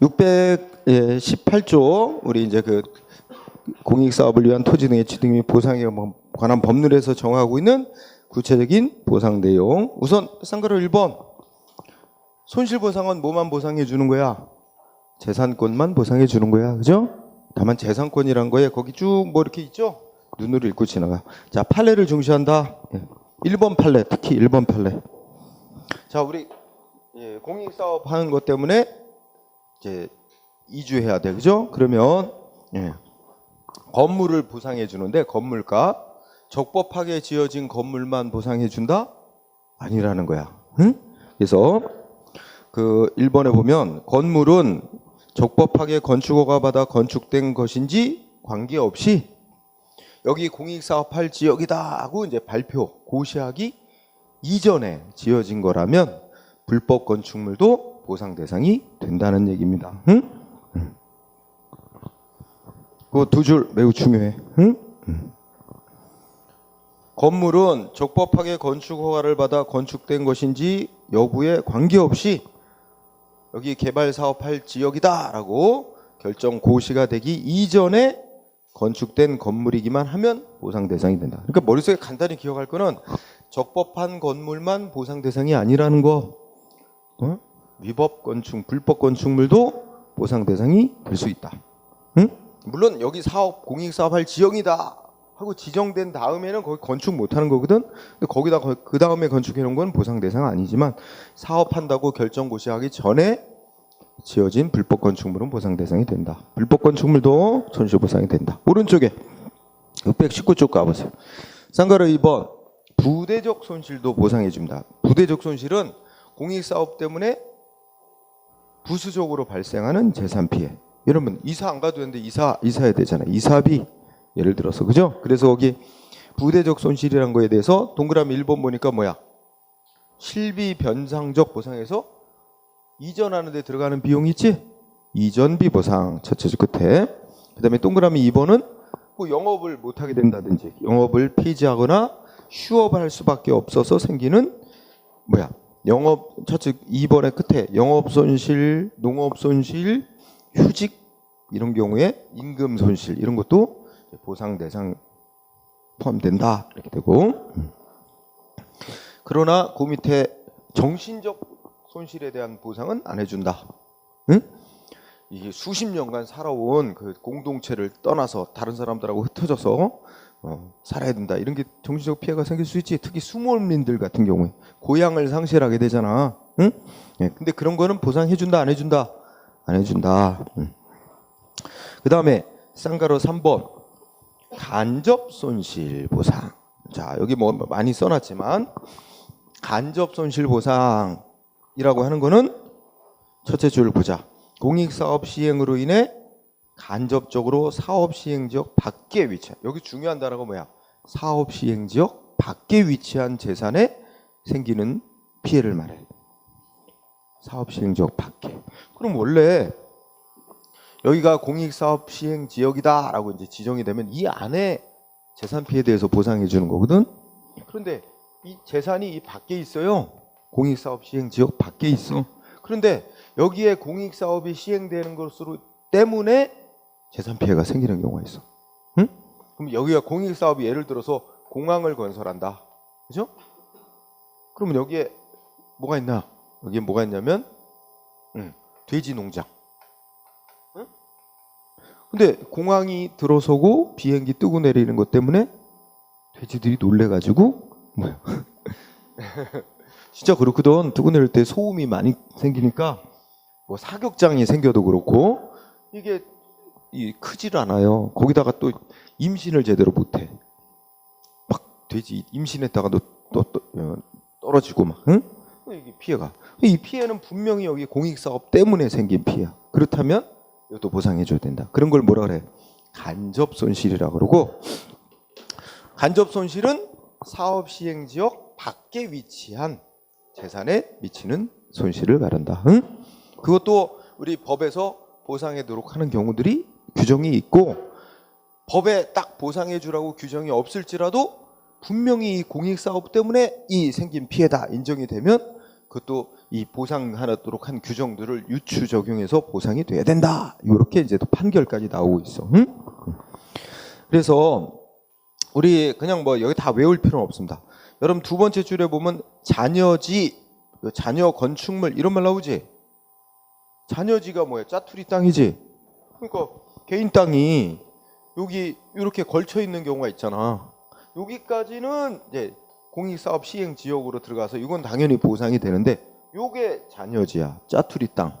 618조 우리 이제 그 공익 사업을 위한 토지 등의 취득 및 보상에 관한 법률에서 정하고 있는 구체적인 보상 내용. 우선 쌍가로 1번. 손실보상은 뭐만 보상해 주는 거야? 재산권만 보상해 주는 거야. 그죠? 다만 재산권이란 거에 거기 쭉 뭐 이렇게 있죠? 눈으로 읽고 지나가. 자, 판례를 중시한다. 1번 판례, 특히 1번 판례. 자, 우리 공익 사업 하는 것 때문에 이제 이주해야 돼. 그죠? 그러면 건물을 보상해 주는데 건물가 적법하게 지어진 건물만 보상해 준다? 아니라는 거야. 응? 그래서 그 1번에 보면 건물은 적법하게 건축허가 받아 건축된 것인지 관계없이 여기 공익사업할 지역이다 하고 이제 발표, 고시하기 이전에 지어진 거라면 불법 건축물도 보상 대상이 된다는 얘기입니다. 응? 그 두 줄 매우 중요해. 응? 건물은 적법하게 건축허가를 받아 건축된 것인지 여부에 관계없이 여기 개발 사업할 지역이다라고 결정 고시가 되기 이전에 건축된 건물이기만 하면 보상 대상이 된다. 그러니까 머릿속에 간단히 기억할 거는 적법한 건물만 보상 대상이 아니라는 거. 위법 건축, 불법 건축물도 보상 대상이 될 수 있다. 응? 물론 여기 사업, 공익 사업할 지역이다 하고 지정된 다음에는 거기 건축 못하는 거거든. 근데 거기다 그 다음에 건축해 놓은 건 보상 대상 아니지만 사업한다고 결정 고시하기 전에 지어진 불법 건축물은 보상 대상이 된다. 불법 건축물도 손실 보상이 된다. 오른쪽에 619쪽 가보세요. 쌍가루 2번 부대적 손실도 보상해 줍니다. 부대적 손실은 공익 사업 때문에 부수적으로 발생하는 재산 피해. 여러분 이사 안 가도 되는데 이사해야 되잖아요. 이사비 예를 들어서 그죠? 그래서 거기 부대적 손실이라는 거에 대해서 동그라미 1번 보니까 뭐야? 실비 변상적 보상에서 이전하는 데 들어가는 비용 있지? 이전비 보상 첫째 줄 끝에. 그 다음에 동그라미 2번은 뭐 영업을 못하게 된다든지 영업을 폐지하거나 휴업할 수밖에 없어서 생기는 뭐야? 영업 첫째 2번의 끝에 영업손실, 농업손실, 휴직 이런 경우에 임금 손실 이런 것도 보상 대상 포함된다 이렇게 되고. 그러나 그 밑에 정신적 손실에 대한 보상은 안 해준다. 응? 이게 수십 년간 살아온 그 공동체를 떠나서 다른 사람들하고 흩어져서 살아야 된다. 이런 게 정신적 피해가 생길 수 있지. 특히 수몰민들 같은 경우에 고향을 상실하게 되잖아. 응? 근데 그런 거는 보상해준다 안 해준다? 안 해준다. 그 다음에 쌍가로 3번 간접 손실 보상. 자 여기 뭐 많이 써놨지만 간접 손실 보상이라고 하는 거는 첫째 줄 보자. 공익사업 시행으로 인해 간접적으로 사업 시행지역 밖에 위치한, 여기 중요한 단어가 뭐야? 사업 시행지역 밖에 위치한 재산에 생기는 피해를 말해. 사업 시행지역 밖에. 그럼 원래 여기가 공익사업 시행지역이다 라고 이제 지정이 되면 이 안에 재산 피해에 대해서 보상해 주는 거거든. 그런데 이 재산이 이 밖에 있어요. 공익사업 시행지역 밖에 있어. 그런데 여기에 공익사업이 시행되는 것으로 때문에 재산 피해가 생기는 경우가 있어. 응? 그럼 여기가 공익사업이 예를 들어서 공항을 건설한다. 그죠? 그러면 여기에 뭐가 있나? 여기에 뭐가 있냐면 돼지 농장. 응? 근데 공항이 들어서고 비행기 뜨고 내리는 것 때문에 돼지들이 놀래가지고 뭐야? 진짜 그렇거든. 뜨고 내릴 때 소음이 많이 생기니까 뭐 사격장이 생겨도 그렇고 이게 크질 않아요. 거기다가 또 임신을 제대로 못해. 막 돼지 임신했다가도 또 떨어지고 막. 응? 이게 피해가. 이 피해는 분명히 여기 공익사업 때문에 생긴 피해야. 그렇다면 이것도 보상해줘야 된다. 그런 걸 뭐라 그래? 간접 손실이라고 그러고, 간접 손실은 사업 시행지역 밖에 위치한 재산에 미치는 손실을 말한다. 응? 그것도 우리 법에서 보상하도록 하는 경우들이 규정이 있고, 법에 딱 보상해 주라고 규정이 없을지라도 분명히 공익사업 때문에 이 생긴 피해다 인정이 되면 그것도 이 보상하도록 한 규정들을 유추 적용해서 보상이 돼야 된다. 이렇게 이제 또 판결까지 나오고 있어. 응? 그래서 우리 그냥 뭐 여기 다 외울 필요는 없습니다. 여러분 두 번째 줄에 보면 자녀지, 자녀 건축물 이런 말 나오지? 자녀지가 뭐야? 짜투리 땅이지? 그러니까 개인 땅이 여기 이렇게 걸쳐 있는 경우가 있잖아. 여기까지는 이제 공익사업 시행 지역으로 들어가서 이건 당연히 보상이 되는데 요게 자녀지야. 짜투리 땅.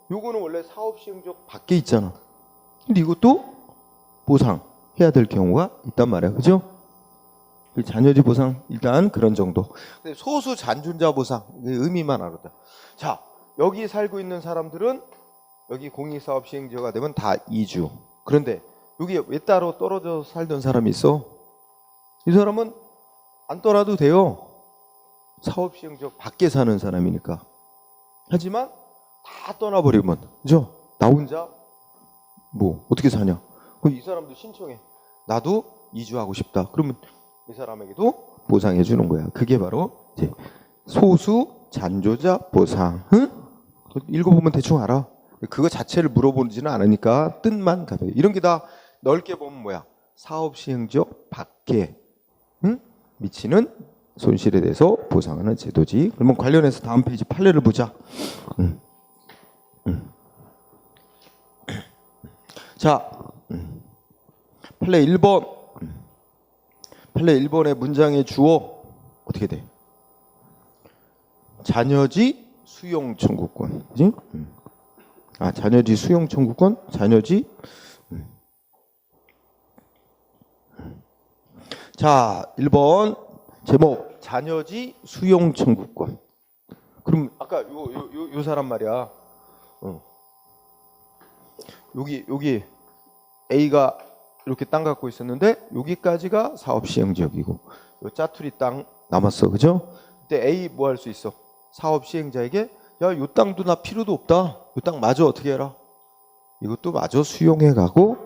요거는 원래 사업 시행 지역 밖에 있잖아. 근데 이것도 보상해야 될 경우가 있단 말이야. 그죠? 그 자녀지 보상 일단 그런 정도. 근데 소수 잔존자 보상 의미만 알았다. 자, 여기 살고 있는 사람들은 여기 공익사업 시행 지역가 되면 다 이주. 그런데 여기 왜 따로 떨어져 살던 사람이 있어? 이 사람은 안 떠나도 돼요. 사업 시행 지역 밖에 사는 사람이니까. 하지만 다 떠나버리면, 그죠? 나 혼자 뭐 어떻게 사냐? 그럼 이 사람도 신청해. 나도 이주하고 싶다. 그러면 이 사람에게도 보상해 주는 거야. 그게 바로 이제 소수 잔존자 보상. 응? 읽어보면 대충 알아. 그거 자체를 물어보지는 않으니까 뜻만 가벼워. 이런 게 다 넓게 보면 뭐야? 사업 시행 지역 밖에 미치는 손실에 대해서 보상하는 제도지. 그러면 관련해서 다음 페이지 판례를 보자. 자, 판례 1번. 판례 1번의 문장의 주어 어떻게 돼? 자녀지 수용 청구권. 그지? 아, 자녀지 수용 청구권? 자녀지. 자, 1번 제목 자녀지 수용 청구권. 그럼 아까 요 사람 말이야. 여기 A가 이렇게 땅 갖고 있었는데 여기까지가 사업 시행 지역이고 요 짜투리 땅 남았어. 그죠? 근데 A 뭐 할 수 있어? 사업 시행자에게 야, 요 땅도 나 필요도 없다. 요 땅 마저 어떻게 해라? 이것도 마저 수용해 가고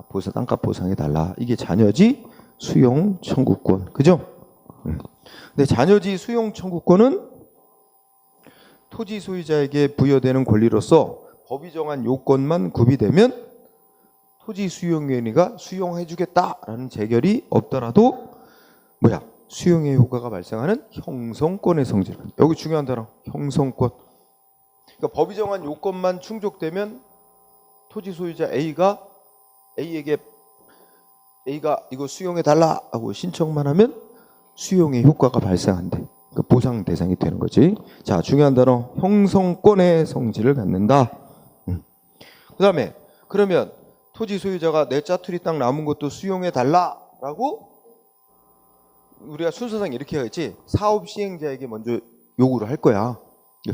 보상 땅값 보상해 달라. 이게 자녀지 수용 청구권. 그죠? 근데 자녀지 수용 청구권은 토지 소유자에게 부여되는 권리로서 법이 정한 요건만 구비되면 토지 수용위원회가 수용해 주겠다라는 재결이 없더라도 뭐야? 수용의 효과가 발생하는 형성권의 성질. 여기 중요한 단어. 형성권. 그러니까 법이 정한 요건만 충족되면 토지 소유자 A가 A에게 A가 이거 수용해 달라 하고 신청만 하면 수용의 효과가 발생한대. 그러니까 보상 대상이 되는 거지. 자, 중요한 단어. 형성권의 성질을 갖는다. 그다음에 그러면 토지 소유자가 내 짜투리 땅 남은 것도 수용해 달라라고 우리가 순서상 이렇게 해야지. 사업 시행자에게 먼저 요구를 할 거야.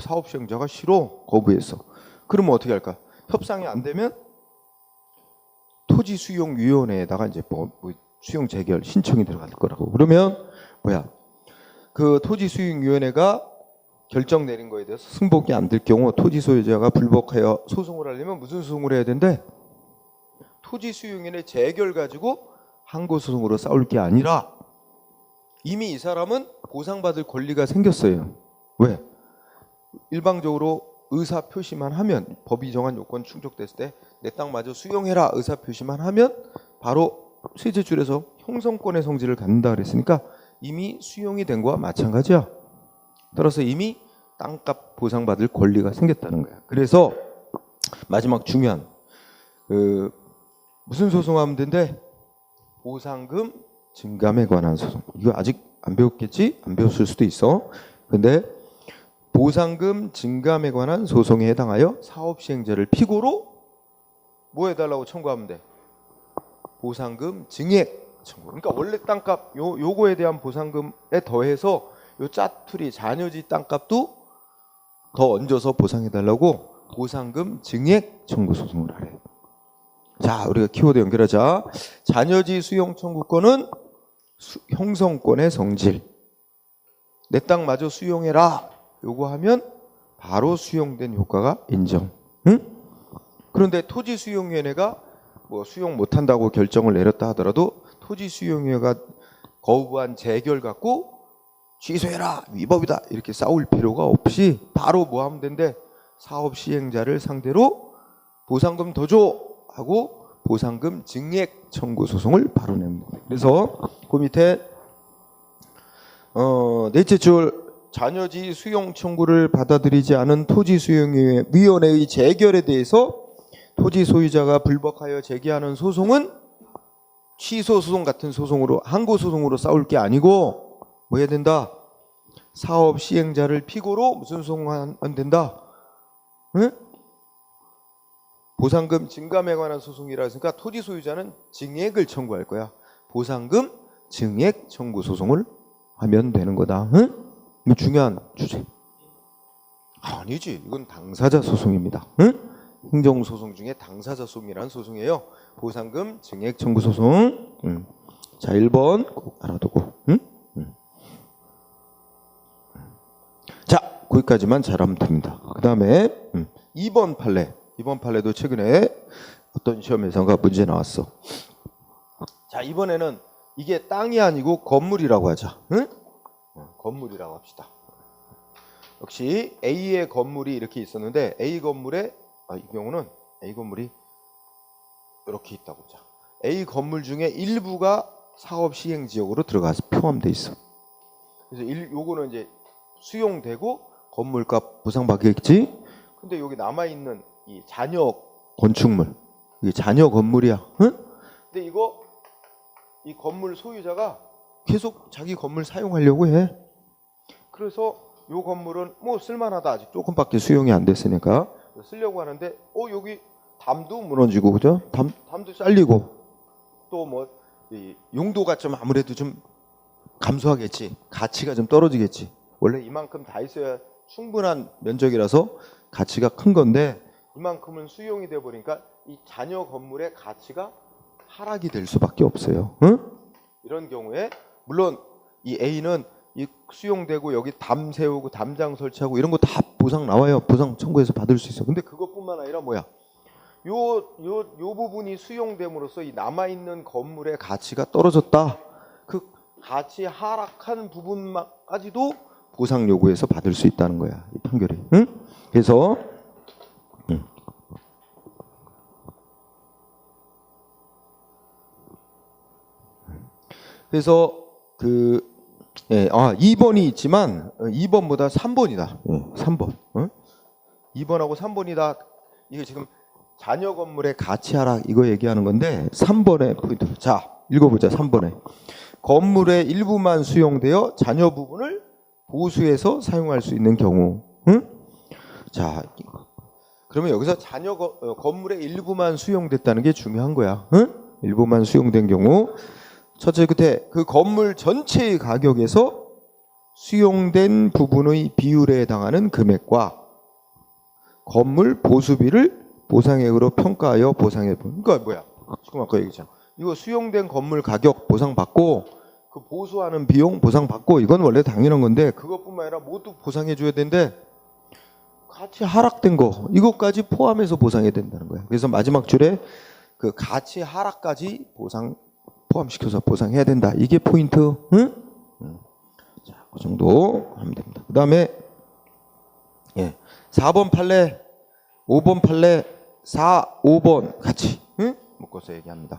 사업 시행자가 싫어, 거부했어. 그러면 어떻게 할까? 협상이 안 되면 토지 수용 위원회에다가 이제 뭐 수용 재결 신청이 들어갈 거라고. 그러면 뭐야? 그 토지 수용 위원회가 결정 내린 거에 대해서 승복이 안 될 경우 토지 소유자가 불복하여 소송을 하려면 무슨 소송을 해야 된대? 토지 수용인의 재결 가지고 항고 소송으로 싸울 게 아니라 이미 이 사람은 보상받을 권리가 생겼어요. 왜? 일방적으로 의사 표시만 하면 법이 정한 요건 충족됐을 때 내 땅마저 수용해라 의사 표시만 하면 바로 세제줄에서 형성권의 성질을 갖는다 그랬으니까 이미 수용이 된 거와 마찬가지야. 따라서 이미 땅값 보상받을 권리가 생겼다는 거야. 그래서 마지막 중요한 무슨 소송하면 된대? 보상금 증감에 관한 소송. 이거 아직 안 배웠겠지? 안 배웠을 수도 있어. 근데 보상금 증감에 관한 소송에 해당하여 사업시행자를 피고로 뭐 해달라고 청구하면 돼? 보상금 증액 청구. 그러니까 원래 땅값 요거에 대한 보상금에 더해서 요 짜투리 자녀지 땅값도 더 얹어서 보상해달라고 보상금 증액 청구 소송을 하래. 자, 우리가 키워드 연결하자. 자녀지 수용 청구권은 형성권의 성질. 내 땅 마저 수용해라. 요구하면 바로 수용된 효과가 인정. 응? 그런데 토지 수용위원회가 뭐 수용 못한다고 결정을 내렸다 하더라도 토지 수용위원회가 거부한 재결 갖고 취소해라 위법이다 이렇게 싸울 필요가 없이 바로 뭐 하면 된대? 사업 시행자를 상대로 보상금 더 줘 하고 보상금 증액 청구 소송을 바로 냅니다. 그래서 그 밑에 넷째 줄 잔여지 수용 청구를 받아들이지 않은 토지수용위원회의 재결에 대해서 토지 소유자가 불복하여 제기하는 소송은 취소 소송 같은 소송으로 항고 소송으로 싸울 게 아니고 뭐 해야 된다? 사업 시행자를 피고로 무슨 소송하면 된다? 응? 보상금 증감에 관한 소송이라 했으니까 토지 소유자는 증액을 청구할 거야. 보상금 증액 청구 소송을 하면 되는 거다. 응? 중요한 주제. 아니지. 이건 당사자 소송입니다. 응? 행정소송 중에 당사자 소송이라는 소송이에요. 보상금 증액 청구 소송. 자, 1번 꼭 알아두고. 자, 거기까지만 잘하면 됩니다. 그 다음에 2번 판례. 2번 판례도 최근에 어떤 시험에서가 문제 나왔어. 자, 이번에는 이게 땅이 아니고 건물이라고 하자. 응? 건물이라고 합시다. 역시 A의 건물이 이렇게 있었는데 A 건물에 이 경우는 A 건물이 이렇게 있다고 보자. A 건물 중에 일부가 사업 시행 지역으로 들어가서 포함돼 있어. 그래서 요거는 이제 수용되고 건물값 보상받겠지. 근데 여기 남아 있는 이 잔여 건축물, 이게 잔여 건물이야. 응? 근데 이 건물 소유자가 계속 자기 건물 사용하려고 해. 그래서 요 건물은 뭐 쓸만하다. 아직 조금밖에 수용이 안 됐으니까 쓰려고 하는데 여기 담도 무너지고 그죠? 담도 잘리고 또 뭐 용도가 좀 아무래도 좀 감소하겠지. 가치가 좀 떨어지겠지. 원래 이만큼 다 있어야 충분한 면적이라서 가치가 큰 건데 이만큼은 수용이 돼 버리니까 이 잔여 건물의 가치가 하락이 될 수밖에 없어요. 응? 이런 경우에 물론 이 A는 이 수용되고 여기 담 세우고 담장 설치하고 이런 거 다 보상 나와요. 보상 청구해서 받을 수 있어. 근데 그것뿐만 아니라 뭐야? 요 부분이 수용됨으로써 이 남아 있는 건물의 가치가 떨어졌다. 그 가치 하락한 부분까지도 보상 요구해서 받을 수 있다는 거야. 이 판결이. 응? 그래서 그 2번이 있지만 2번보다 3번이다. 3번. 2번하고 3번이다. 이게 지금 잔여 건물의 가치 하락 이거 얘기하는 건데 3번의 포인트. 자, 읽어보자. 3번에 건물의 일부만 수용되어 잔여 부분을 보수해서 사용할 수 있는 경우. 응? 자, 그러면 여기서 잔여 건물의 일부만 수용됐다는 게 중요한 거야. 응? 일부만 수용된 경우. 첫째 끝에 그 건물 전체의 가격에서 수용된 부분의 비율에 해당하는 금액과 건물 보수비를 보상액으로 평가하여 보상해. 그러니까 뭐야? 지금 아까 얘기했잖아. 이거 수용된 건물 가격 보상받고 그 보수하는 비용 보상받고 이건 원래 당연한 건데 그것뿐만 아니라 모두 보상해 줘야 되는데 가치 하락된 거 이것까지 포함해서 보상해야 된다는 거야. 그래서 마지막 줄에 그 가치 하락까지 포함시켜서 보상해야 된다. 이게 포인트. 응? 자, 그 정도 하면 됩니다. 그 다음에 4번 판례, 5번 판례, 4, 5번 같이 묶어서 얘기합니다.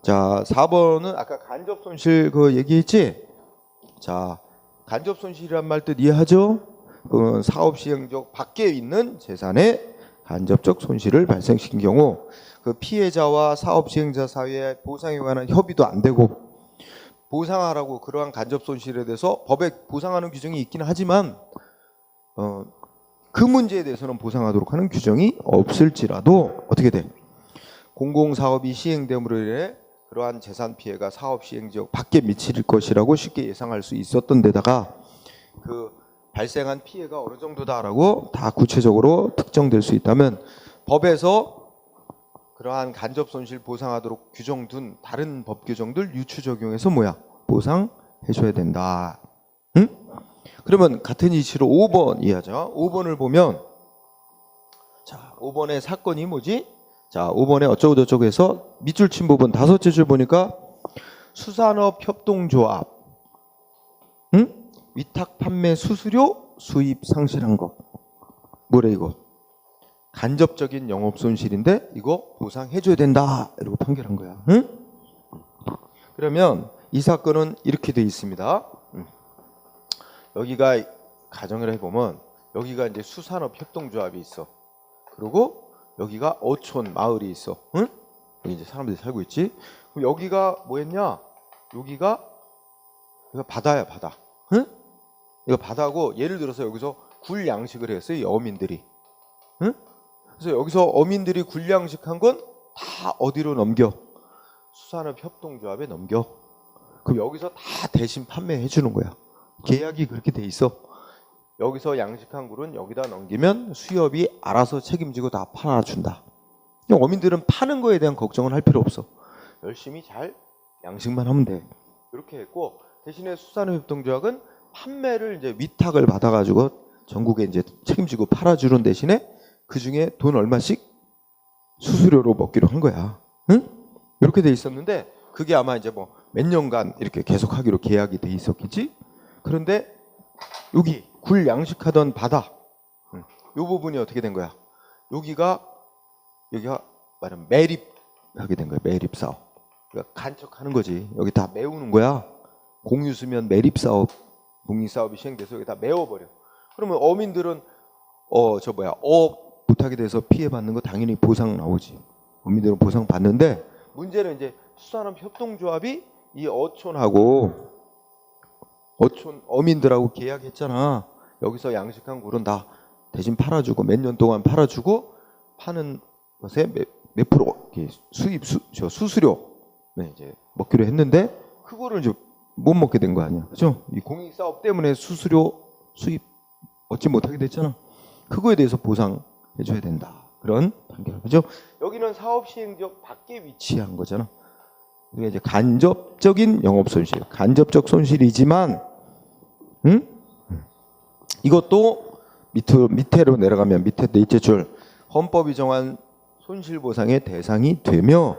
자, 4번은 아까 간접 손실 그 얘기했지? 자, 간접 손실이란 말 뜻 이해하죠? 그 사업 시행적 밖에 있는 재산의 간접적 손실을 발생시킨 경우 그 피해자와 사업 시행자 사이에 보상에 관한 협의도 안 되고 보상하라고 그러한 간접 손실에 대해서 법에 보상하는 규정이 있긴 하지만 그 문제에 대해서는 보상하도록 하는 규정이 없을지라도 어떻게 돼? 공공사업이 시행됨으로 인해 그러한 재산 피해가 사업 시행 지역 밖에 미칠 것이라고 쉽게 예상할 수 있었던 데다가 그 발생한 피해가 어느 정도다라고 다 구체적으로 특정될 수 있다면 법에서 그러한 간접 손실 보상하도록 규정둔 다른 법 규정들 유추 적용해서 보상해 줘야 된다. 응? 그러면 같은 이치로 5번 이해하죠. 5번을 보면 자, 5번의 사건이 뭐지? 자, 5번에 어쩌고 저쩌고 해서 밑줄 친 부분 5째 줄 보니까 수산업 협동조합 응? 위탁 판매 수수료 수입 상실한 거. 뭐래 이거? 간접적인 영업 손실인데 이거 보상해줘야 된다. 이러고 판결한 거야. 응? 그러면 이 사건은 이렇게 돼 있습니다. 여기가 가정을 해보면 여기가 이제 수산업 협동조합이 있어. 그리고 여기가 어촌 마을이 있어. 응? 여기 이제 사람들이 살고 있지. 그럼 여기가 뭐였냐? 여기가 바다야, 바다. 응? 이거 바다고 예를 들어서 여기서 굴 양식을 했어요, 이 어민들이. 응? 그래서 여기서 어민들이 굴 양식한 건 다 어디로 넘겨? 수산업 협동조합에 넘겨. 그럼 여기서 다 대신 판매해 주는 거야. 계약이 그렇게 돼 있어. 여기서 양식한 굴은 여기다 넘기면 수협이 알아서 책임지고 다 팔아준다. 어민들은 파는 거에 대한 걱정은 할 필요 없어. 열심히 잘 양식만 하면 돼. 이렇게 했고 대신에 수산업협동조합은 판매를 이제 위탁을 받아가지고 전국에 이제 책임지고 팔아주는 대신에 그 중에 돈 얼마씩 수수료로 먹기로 한 거야. 응? 이렇게 돼 있었는데 그게 아마 이제 뭐 몇 년간 이렇게 계속하기로 계약이 돼 있었겠지. 그런데 여기 굴 양식하던 바다, 이 부분이 어떻게 된 거야? 여기가 말하면 매립하게 된 거야. 매립 사업. 그러니까 간척하는 거지. 여기 다 메우는 거야. 공유수면 매립 사업, 공익 사업이 시행돼서 여기 다 메워버려. 그러면 어민들은 못하게 돼서 피해 받는 거 당연히 보상 나오지. 어민들은 보상 받는데 문제는 이제 수산업 협동조합이 이 어촌하고 어촌 어민들하고 계약했잖아. 여기서 양식한 굴은 다 대신 팔아주고 몇 년 동안 팔아주고 파는 것에 몇 프로 수수료 이제 먹기로 했는데 그거를 이제 못 먹게 된 거 아니야, 그죠? 이 공익 사업 때문에 수수료 수입 얻지 못하게 됐잖아. 그거에 대해서 보상해줘야 된다. 그런 판결, 그죠? 여기는 사업 시행 지역 밖에 위치한 거잖아. 이게 이제 간접적인 영업 손실, 간접적 손실이지만, 이것도 밑으로 내려가면 밑에 넷째 줄 헌법이 정한 손실보상의 대상이 되며,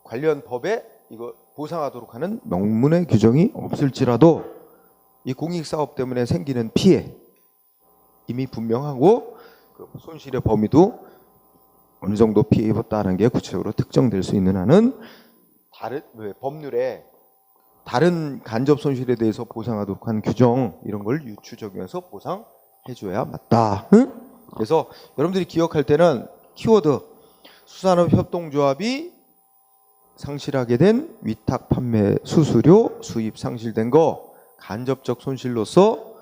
관련 법에 이거 보상하도록 하는 명문의 규정이 없을지라도 이 공익사업 때문에 생기는 피해 이미 분명하고 그 손실의 범위도 어느 정도 피해 입었다는 게 구체적으로 특정될 수 있는 한은 법률에 다른 간접 손실에 대해서 보상하도록 한 규정 이런 걸 유추 적용해서 보상해줘야 맞다. 그래서 여러분들이 기억할 때는 키워드 수산업협동조합이 상실하게 된 위탁 판매 수수료 수입 상실된 거 간접적 손실로서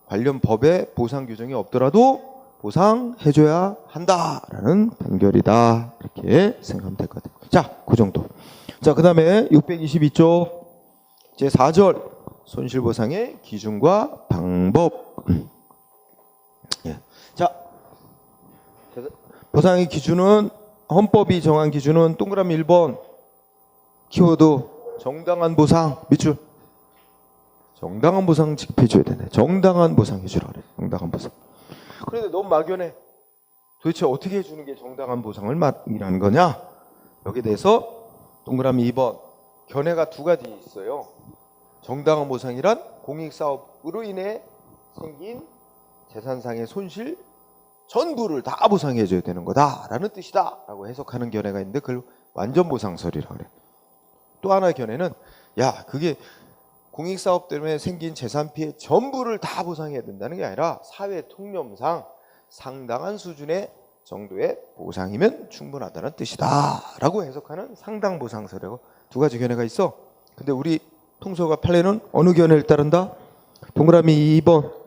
관련 법에 보상 규정이 없더라도 보상해줘야 한다라는 판결이다. 이렇게 생각하면 될 것 같아요. 자, 그 정도. 자, 그 다음에 622조 제4절 손실보상의 기준과 방법. 예. 자, 보상의 기준은 헌법이 정한 기준은 동그라미 1번 키워드 정당한 보상 밑줄 정당한 보상 지급해줘야 되네. 정당한 보상 해주라 그래. 정당한 보상. 그런데 너무 막연해. 도대체 어떻게 해주는 게 정당한 보상을 말이라는 거냐? 여기에 대해서 동그라미 2번 견해가 두 가지 있어요. 정당한 보상이란 공익사업으로 인해 생긴 재산상의 손실 전부를 다 보상해줘야 되는 거다라는 뜻이다 라고 해석하는 견해가 있는데 그걸 완전보상설이라고 그래. 또 하나의 견해는 야 그게 공익사업 때문에 생긴 재산 피해 전부를 다 보상해야 된다는 게 아니라 사회 통념상 상당한 수준의 정도의 보상이면 충분하다는 뜻이다 라고 해석하는 상당보상설이라고 두 가지 견해가 있어. 근데 우리 통솔과 판례는 어느 견해를 따른다? 동그라미 2번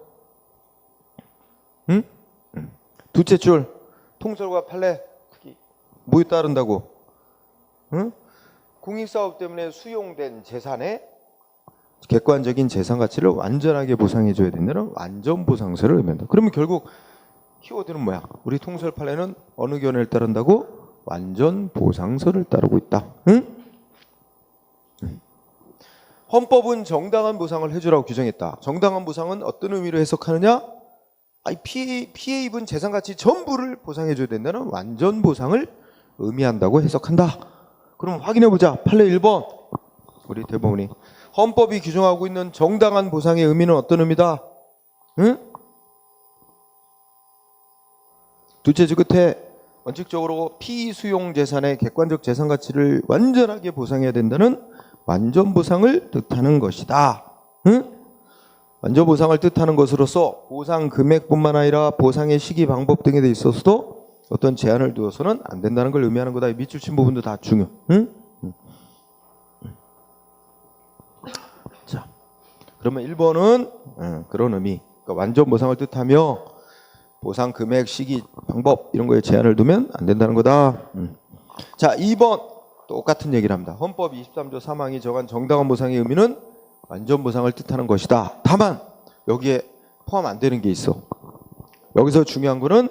두째 줄 통솔과 판례 뭐에 따른다고? 공익사업 때문에 수용된 재산의 객관적인 재산 가치를 완전하게 보상해줘야 된다는 완전보상설을 의미한다. 그러면 결국 키워드는 뭐야? 우리 통솔 판례는 어느 견해를 따른다고? 완전보상설을 따르고 있다. 헌법은 정당한 보상을 해주라고 규정했다. 정당한 보상은 어떤 의미로 해석하느냐? 피해 입은 재산 가치 전부를 보상해줘야 된다는 완전 보상을 의미한다고 해석한다. 그럼 확인해보자. 판례 1번 우리 대법원이 헌법이 규정하고 있는 정당한 보상의 의미는 어떤 의미다? 응? 둘째 끝에 원칙적으로 피수용 재산의 객관적 재산 가치를 완전하게 보상해야 된다는 완전 보상을 뜻하는 것이다. 응? 완전 보상을 뜻하는 것으로서 보상 금액뿐만 아니라 보상의 시기 방법 등에 대 있어서도 어떤 제한을 두어서는 안 된다는 걸 의미하는 거다. 이 밑줄 친 부분도 다 중요. 응? 자, 그러면 1번은 그런 의미. 그러니까 완전 보상을 뜻하며 보상 금액, 시기, 방법 이런 거에 제한을 두면 안 된다는 거다. 자, 2번 똑같은 얘기를 합니다. 헌법 23조 3항이 정한 정당한 보상의 의미는 완전 보상을 뜻하는 것이다. 다만 여기에 포함 안 되는 게 있어. 여기서 중요한 거는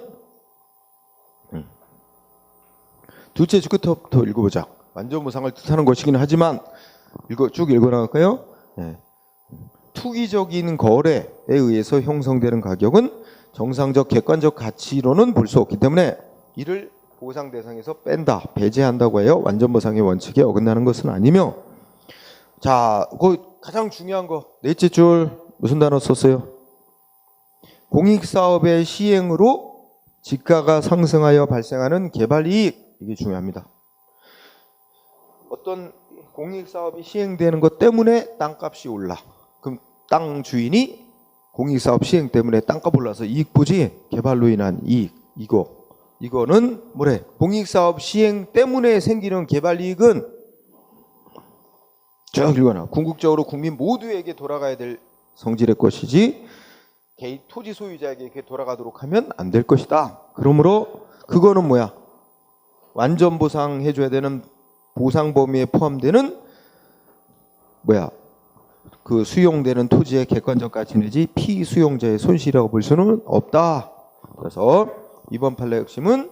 둘째 줄 끝부터 읽어보자. 완전 보상을 뜻하는 것이긴 하지만 쭉 읽어나갈까요? 네. 투기적인 거래에 의해서 형성되는 가격은 정상적 객관적 가치로는 볼 수 없기 때문에 이를 보상 대상에서 뺀다, 배제한다고 해요. 완전 보상의 원칙에 어긋나는 것은 아니며, 자, 그 가장 중요한 거 넷째 줄 무슨 단어 썼어요? 공익사업의 시행으로 지가가 상승하여 발생하는 개발이익, 이게 중요합니다. 어떤 공익사업이 시행되는 것 때문에 땅값이 올라. 그럼 땅 주인이 공익사업 시행 때문에 땅값 올라서 이익 보지, 개발로 인한 이익, 이거는 뭐래? 공익사업 시행 때문에 생기는 개발이익은 쭉 읽어놔. 궁극적으로 국민 모두에게 돌아가야 될 성질의 것이지 개인 토지 소유자에게 돌아가도록 하면 안 될 것이다. 그러므로 그거는 뭐야? 완전 보상해줘야 되는 보상 범위에 포함되는 뭐야? 그 수용되는 토지의 객관적 가치 내지 피수용자의 손실이라고 볼 수는 없다. 그래서 이번 판례 핵심은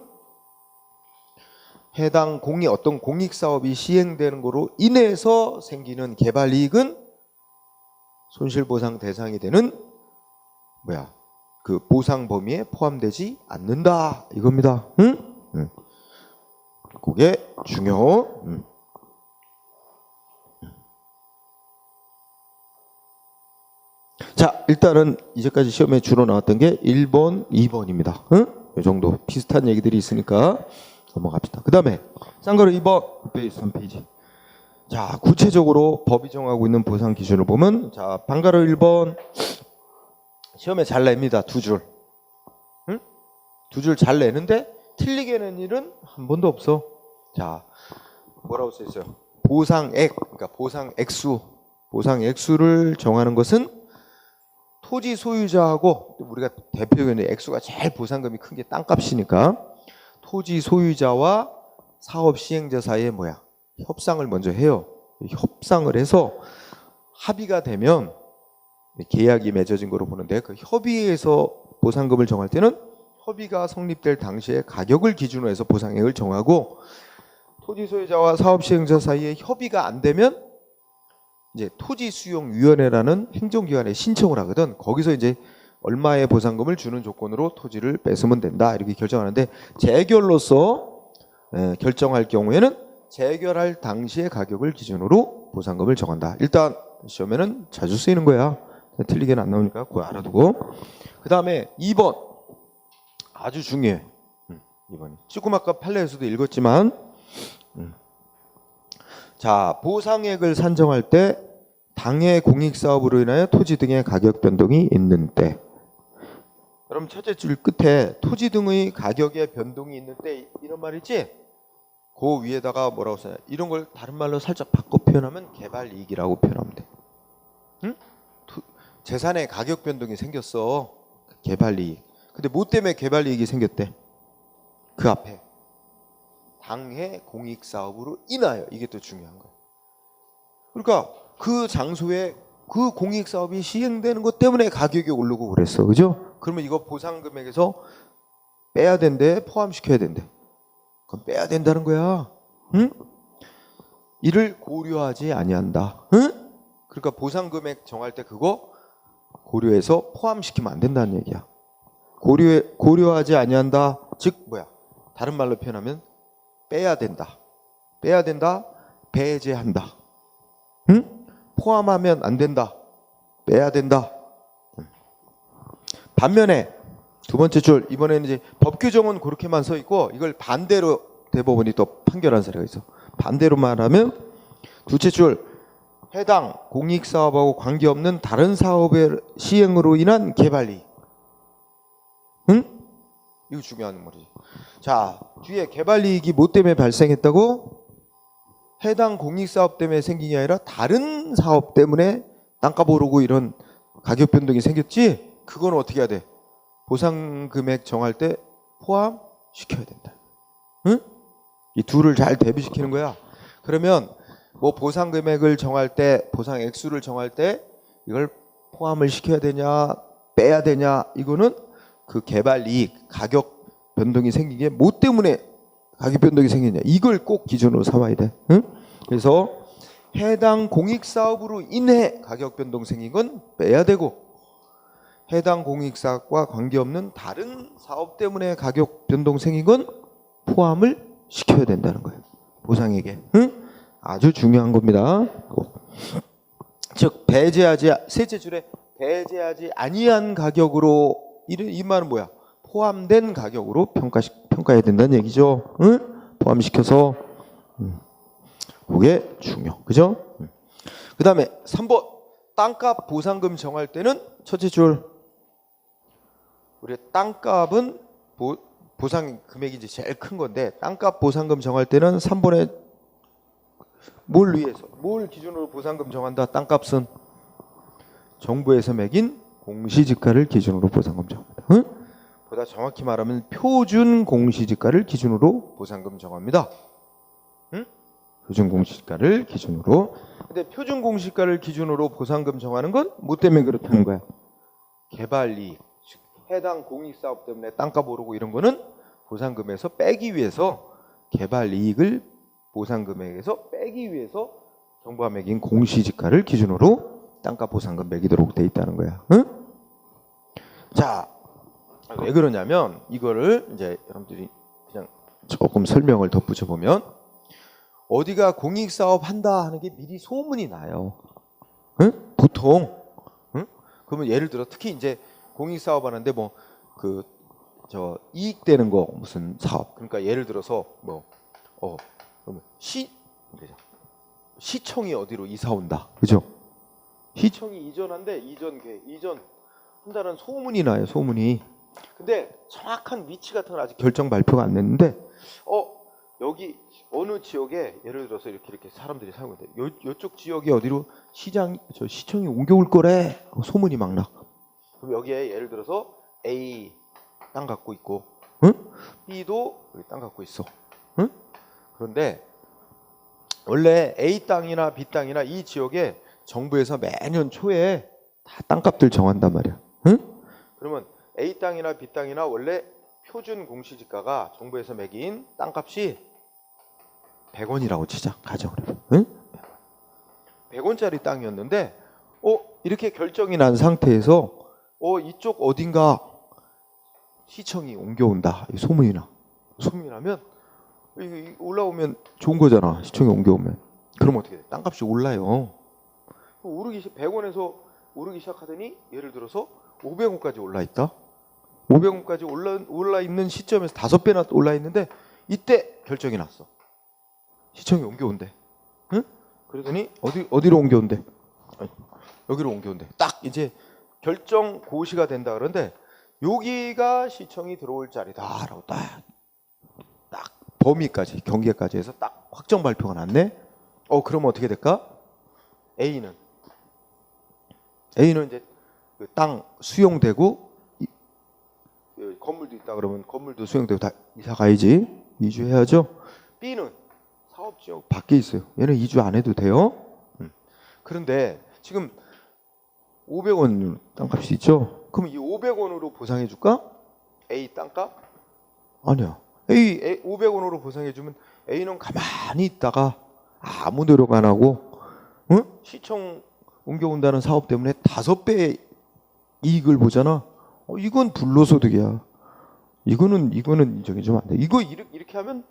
해당 어떤 공익사업이 시행되는 거로 인해서 생기는 개발이익은 손실보상 대상이 되는 뭐야? 그 보상 범위에 포함되지 않는다. 이겁니다. 응? 그게 중요. 자, 일단은 이제까지 시험에 주로 나왔던 게 1번, 2번입니다. 응? 이 정도 비슷한 얘기들이 있으니까 넘어갑시다. 그 다음에 쌍거로 2번 3페이지. 자, 구체적으로 법이 정하고 있는 보상 기준을 보면, 자, 방가로 1번 시험에 잘 냅니다. 두 줄. 응? 두 줄 잘 내는데 틀리게 낸 일은 한 번도 없어. 자, 뭐라고 써 있어요? 보상액, 그러니까 보상 액수를 정하는 것은 토지 소유자하고, 우리가 대표적인 액수가 제일 보상금이 큰 게 땅값이니까 토지 소유자와 사업 시행자 사이에 뭐야? 협상을 먼저 해요. 협상을 해서 합의가 되면 계약이 맺어진 거로 보는데, 그 협의에서 보상금을 정할 때는 협의가 성립될 당시에 가격을 기준으로 해서 보상액을 정하고, 토지 소유자와 사업 시행자 사이에 협의가 안 되면 이제 토지수용위원회라는 행정기관에 신청을 하거든. 거기서 이제 얼마의 보상금을 주는 조건으로 토지를 뺏으면 된다, 이렇게 결정하는데, 재결로서 결정할 경우에는 재결할 당시의 가격을 기준으로 보상금을 정한다. 일단 시험에는 자주 쓰이는 거야. 틀리게는 안 나오니까 그거 알아두고. 그 다음에 2번 아주 중요해. 2번이 조금 아까 판례에서도 읽었지만, 자, 보상액을 산정할 때 당해 공익사업으로 인하여 토지 등의 가격 변동이 있는 때. 그럼 첫째 줄 끝에 토지 등의 가격의 변동이 있는 때, 이런 말 있지? 그 위에다가 뭐라고 써요? 이런 걸 다른 말로 살짝 바꿔 표현하면 개발이익이라고 표현하면 돼. 응? 재산의 가격 변동이 생겼어. 개발이익. 근데 뭐 때문에 개발이익이 생겼대? 그 앞에 당해 공익사업으로 인하여, 이게 또 중요한 거야. 그러니까 그 장소에 그 공익사업이 시행되는 것 때문에 가격이 오르고 그랬어. 그죠? 그러면 이거 보상금액에서 빼야 된대, 포함시켜야 된대. 그럼 빼야 된다는 거야. 응? 이를 고려하지 아니한다. 응? 그러니까 보상금액 정할 때 그거 고려해서 포함시키면 안 된다는 얘기야. 고려하지 아니한다. 즉 뭐야? 다른 말로 표현하면 빼야 된다. 배제한다. 응? 포함하면 안 된다. 빼야 된다. 반면에 두 번째 줄, 이번에는 이제 법 규정은 그렇게만 써 있고 이걸 반대로 대법원이 또 판결한 사례가 있어. 반대로 말하면 둘째 줄, 해당 공익사업하고 관계없는 다른 사업의 시행으로 인한 개발이익. 응? 이거 중요한 말이지. 자, 뒤에 개발이익이 뭐 때문에 발생했다고? 해당 공익사업 때문에 생긴 게 아니라 다른 사업 때문에 땅값 오르고 이런 가격 변동이 생겼지? 그건 어떻게 해야 돼? 보상 금액 정할 때 포함시켜야 된다. 응? 이 둘을 잘 대비시키는 거야. 그러면 뭐 보상 금액을 정할 때, 보상 액수를 정할 때 이걸 포함을 시켜야 되냐, 빼야 되냐, 이거는 그 개발 이익, 가격 변동이 생긴 게 뭐 때문에 가격 변동이 생기냐, 이걸 꼭 기준으로 삼아야 돼. 응? 그래서 해당 공익 사업으로 인해 가격 변동 생긴 건 빼야 되고, 해당 공익 사업과 관계없는 다른 사업 때문에 가격 변동 생긴 건 포함을 시켜야 된다는 거예요. 보상액에. 응? 아주 중요한 겁니다. 즉 배제하지, 셋째 줄에 배제하지 아니한 가격으로, 이 말은 뭐야? 포함된 가격으로 평가해야 된다는 얘기죠. 응? 포함시켜서. 그게 중요. 그죠? 그 다음에 3번 땅값 보상금 정할 때는 첫째 줄, 우리 땅값은 보상 금액이 이제 제일 큰 건데, 땅값 보상금 정할 때는 3번에 뭘 위해서, 뭘 기준으로 보상금 정한다? 땅값은 정부에서 매긴 공시지가를 기준으로 보상금 정합니다. 응? 보다 정확히 말하면 표준 공시지가를 기준으로 보상금 정합니다. 응? 표준 공시지가를 기준으로. 근데 표준 공시지가를 기준으로 보상금 정하는 건 뭐 때문에 그렇다는 거야? 개발이익, 해당 공익사업 때문에 땅값 오르고 이런 거는 보상금에서 빼기 위해서, 개발이익을 보상금액에서 빼기 위해서 정부가 매긴 공시지가를 기준으로 땅값 보상금 매기도록 돼 있다는 거야. 응? 자, 왜 그러냐면 이거를 이제 여러분들이 그냥 조금 설명을 덧붙여 보면, 어디가 공익사업 한다 하는 게 미리 소문이 나요. 응? 보통. 응? 그러면 예를 들어 특히 이제 공익사업 하는데 뭐 저 이익되는 거 무슨 사업, 그러니까 예를 들어서 그러면 시청이 어디로 이사 온다, 그죠? 시청이 이전한데 이전한다는 소문이 나요, 소문이. 근데 정확한 위치 같은 건 아직 결정 발표가 안 됐는데, 여기 어느 지역에 예를 들어서 이렇게 사람들이 사용하는데 요쪽 지역이 어디로 시청이 옮겨올 거래 소문이 막 나. 그럼 여기에 예를 들어서 A 땅 갖고 있고, 응? B도 여기 땅 갖고 있어. 응? 그런데 원래 A 땅이나 B 땅이나 이 지역에 정부에서 매년 초에 다 땅값들 정한단 말이야. 응? 그러면 A 땅이나 B 땅이나 원래 표준 공시지가가 정부에서 매긴 땅값이 100원이라고 치자, 가정을 해봐. 응? 100원짜리 땅이었는데 이렇게 결정이 난 상태에서 이쪽 어딘가 시청이 옮겨온다, 소문이 나면 올라오면 좋은 거잖아. 시청이 옮겨오면. 그럼 어떻게 돼? 땅값이 올라요. 100원에서 오르기 시작하더니 예를 들어서 500원까지 올라 있다. 500원까지 올라 있는 시점에서 5배나 올라 있는데, 이때 결정이 났어. 시청이 옮겨온대. 응? 그러더니 어디로 옮겨온대? 여기로 옮겨온대. 딱 이제 결정 고시가 된다. 그런데 여기가 시청이 들어올 자리다라고 딱 범위까지, 경계까지 해서 딱 확정 발표가 났네. 그러면 어떻게 될까? A는 이제 그 땅 수용되고, 건물도 있다 그러면 건물도 수용되고 다 이사 가야지. 이주해야죠. B는 사업지역 밖에 있어요. 얘는 이주 안 해도 돼요. 그런데 지금 500원 땅값이 있죠. 그럼 이 500원으로 보상해 줄까? A 땅값? 아니야. A 500원으로 보상해 주면 A는 가만히 있다가 아무 노력 안 하고, 응? 시청 옮겨온다는 사업 때문에 5배 이익을 보잖아. 이건 불로소득이야. 이거는 인정해 주면 안 돼. 이거 이렇게 하면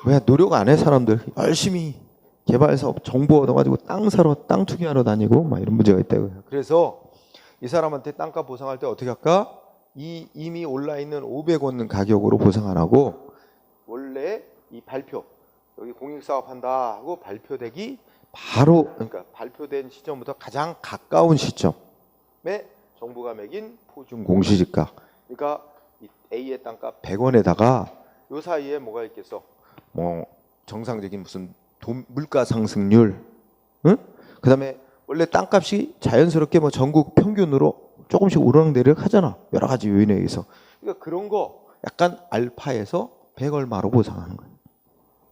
왜 노력 안 해? 사람들 열심히 개발 사업 정보 얻어가지고 땅 사러 땅 투기하러 다니고 막 이런 문제가 있다고요. 그래서 이 사람한테 땅값 보상할 때 어떻게 할까? 이미 올라 있는 500원 가격으로 보상 안 하고 원래 이 발표 여기 공익사업 한다 하고 발표되기 바로 그러니까 발표된 시점부터 가장 가까운 시점에 정부가 매긴 표준 공시지가 그러니까 이 A의 땅값 100원에다가 요 사이에 뭐가 있겠어? 뭐 정상적인 무슨 물가 상승률, 응? 그다음에 원래 땅값이 자연스럽게 뭐 전국 평균으로 조금씩 오르락내리락 하잖아. 여러 가지 요인에 의해서. 그러니까 그런 거 약간 알파에서 100 얼마로 보상하는 거예요.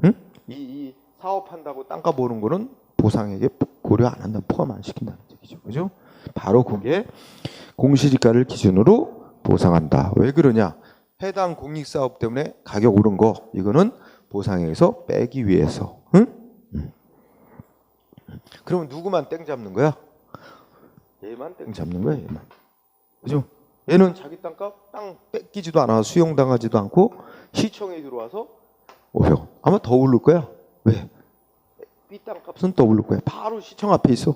응? 이 사업한다고 땅값 오른 거는 보상액에 고려 안 한다, 포함 안 시킨다는 얘기죠. 그죠? 바로 그게 공시지가를 기준으로 보상한다. 왜 그러냐? 해당 공익사업 때문에 가격 오른 거 이거는 보상액에서 빼기 위해서. 응? 그러면 누구만 땡 잡는 거야? 얘만 땡 잡는 거야, 얘만. 그죠? 얘는 자기 땅값 땅 뺏기지도 않아, 수용당하지도 않고 시청에 들어와서 500원. 아마 더 오를 거야. 왜? B 땅값은 더 오를 거야. 바로 시청 앞에 있어.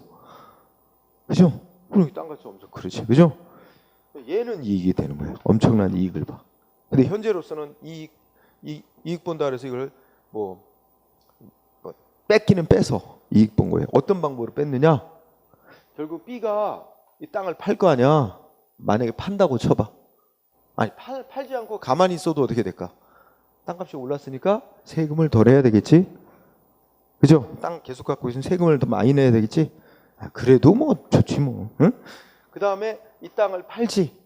그죠? 그럼 땅값이 엄청 그렇지, 그죠? 얘는 이익이 되는 거예요. 엄청난 이익을 봐. 근데 현재로서는 이익 본다 그래서 이걸 뭐 뺏기는 빼서 이익 본 거예요. 어떤 방법으로 뺐느냐? 결국 B가 이 땅을 팔 거 아니야. 만약에 판다고 쳐봐. 아니 팔지 않고 가만히 있어도 어떻게 될까? 땅값이 올랐으니까 세금을 덜 해야 되겠지. 그죠? 땅 계속 갖고 있으면 세금을 더 많이 내야 되겠지. 그래도 뭐 좋지 뭐. 응? 그 다음에 이 땅을 팔지.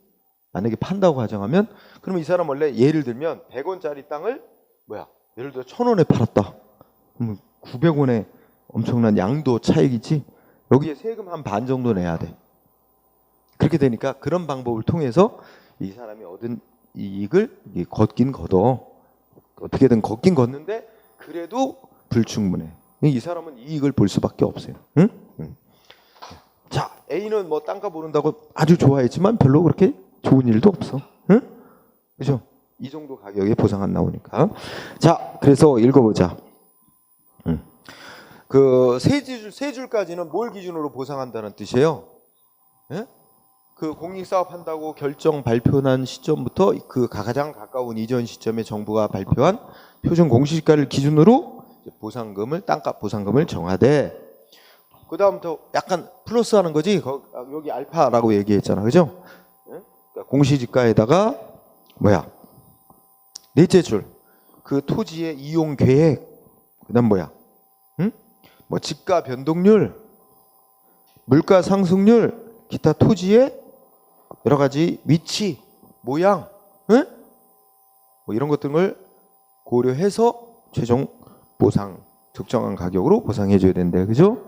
만약에 판다고 가정하면 그러면 이 사람 원래 예를 들면 100원짜리 땅을 예를 들어 1000원에 팔았다. 그럼 900원에 엄청난 양도 차익이지. 여기에 세금 한 반 정도 내야 돼. 그렇게 되니까 그런 방법을 통해서 이 사람이 얻은 이익을 걷긴 걷어. 어떻게든 걷긴 걷는데 그래도 불충분해. 이 사람은 이익을 볼 수밖에 없어요. 응? 자, A는 뭐 땅값 오른다고 아주 좋아했지만 별로 그렇게 좋은 일도 없어. 응? 그죠? 이 정도 가격에 보상 안 나오니까. 자, 그래서 읽어보자. 그 세 줄까지는 뭘 기준으로 보상한다는 뜻이에요? 예? 그 공익사업 한다고 결정 발표난 시점부터 그 가장 가까운 이전 시점에 정부가 발표한 표준 공시지가를 기준으로 보상금을 땅값 보상금을 정하되 그 다음부터 약간 플러스하는 거지. 여기 알파라고 얘기했잖아, 그죠? 그러니까 공시지가에다가 넷째 줄 그 토지의 이용 계획, 그다음 뭐 지가 변동률, 물가 상승률, 기타 토지의 여러 가지 위치, 모양, 뭐 이런 것들을 고려해서 최종 보상 적정한 가격으로 보상해줘야 된대, 그죠?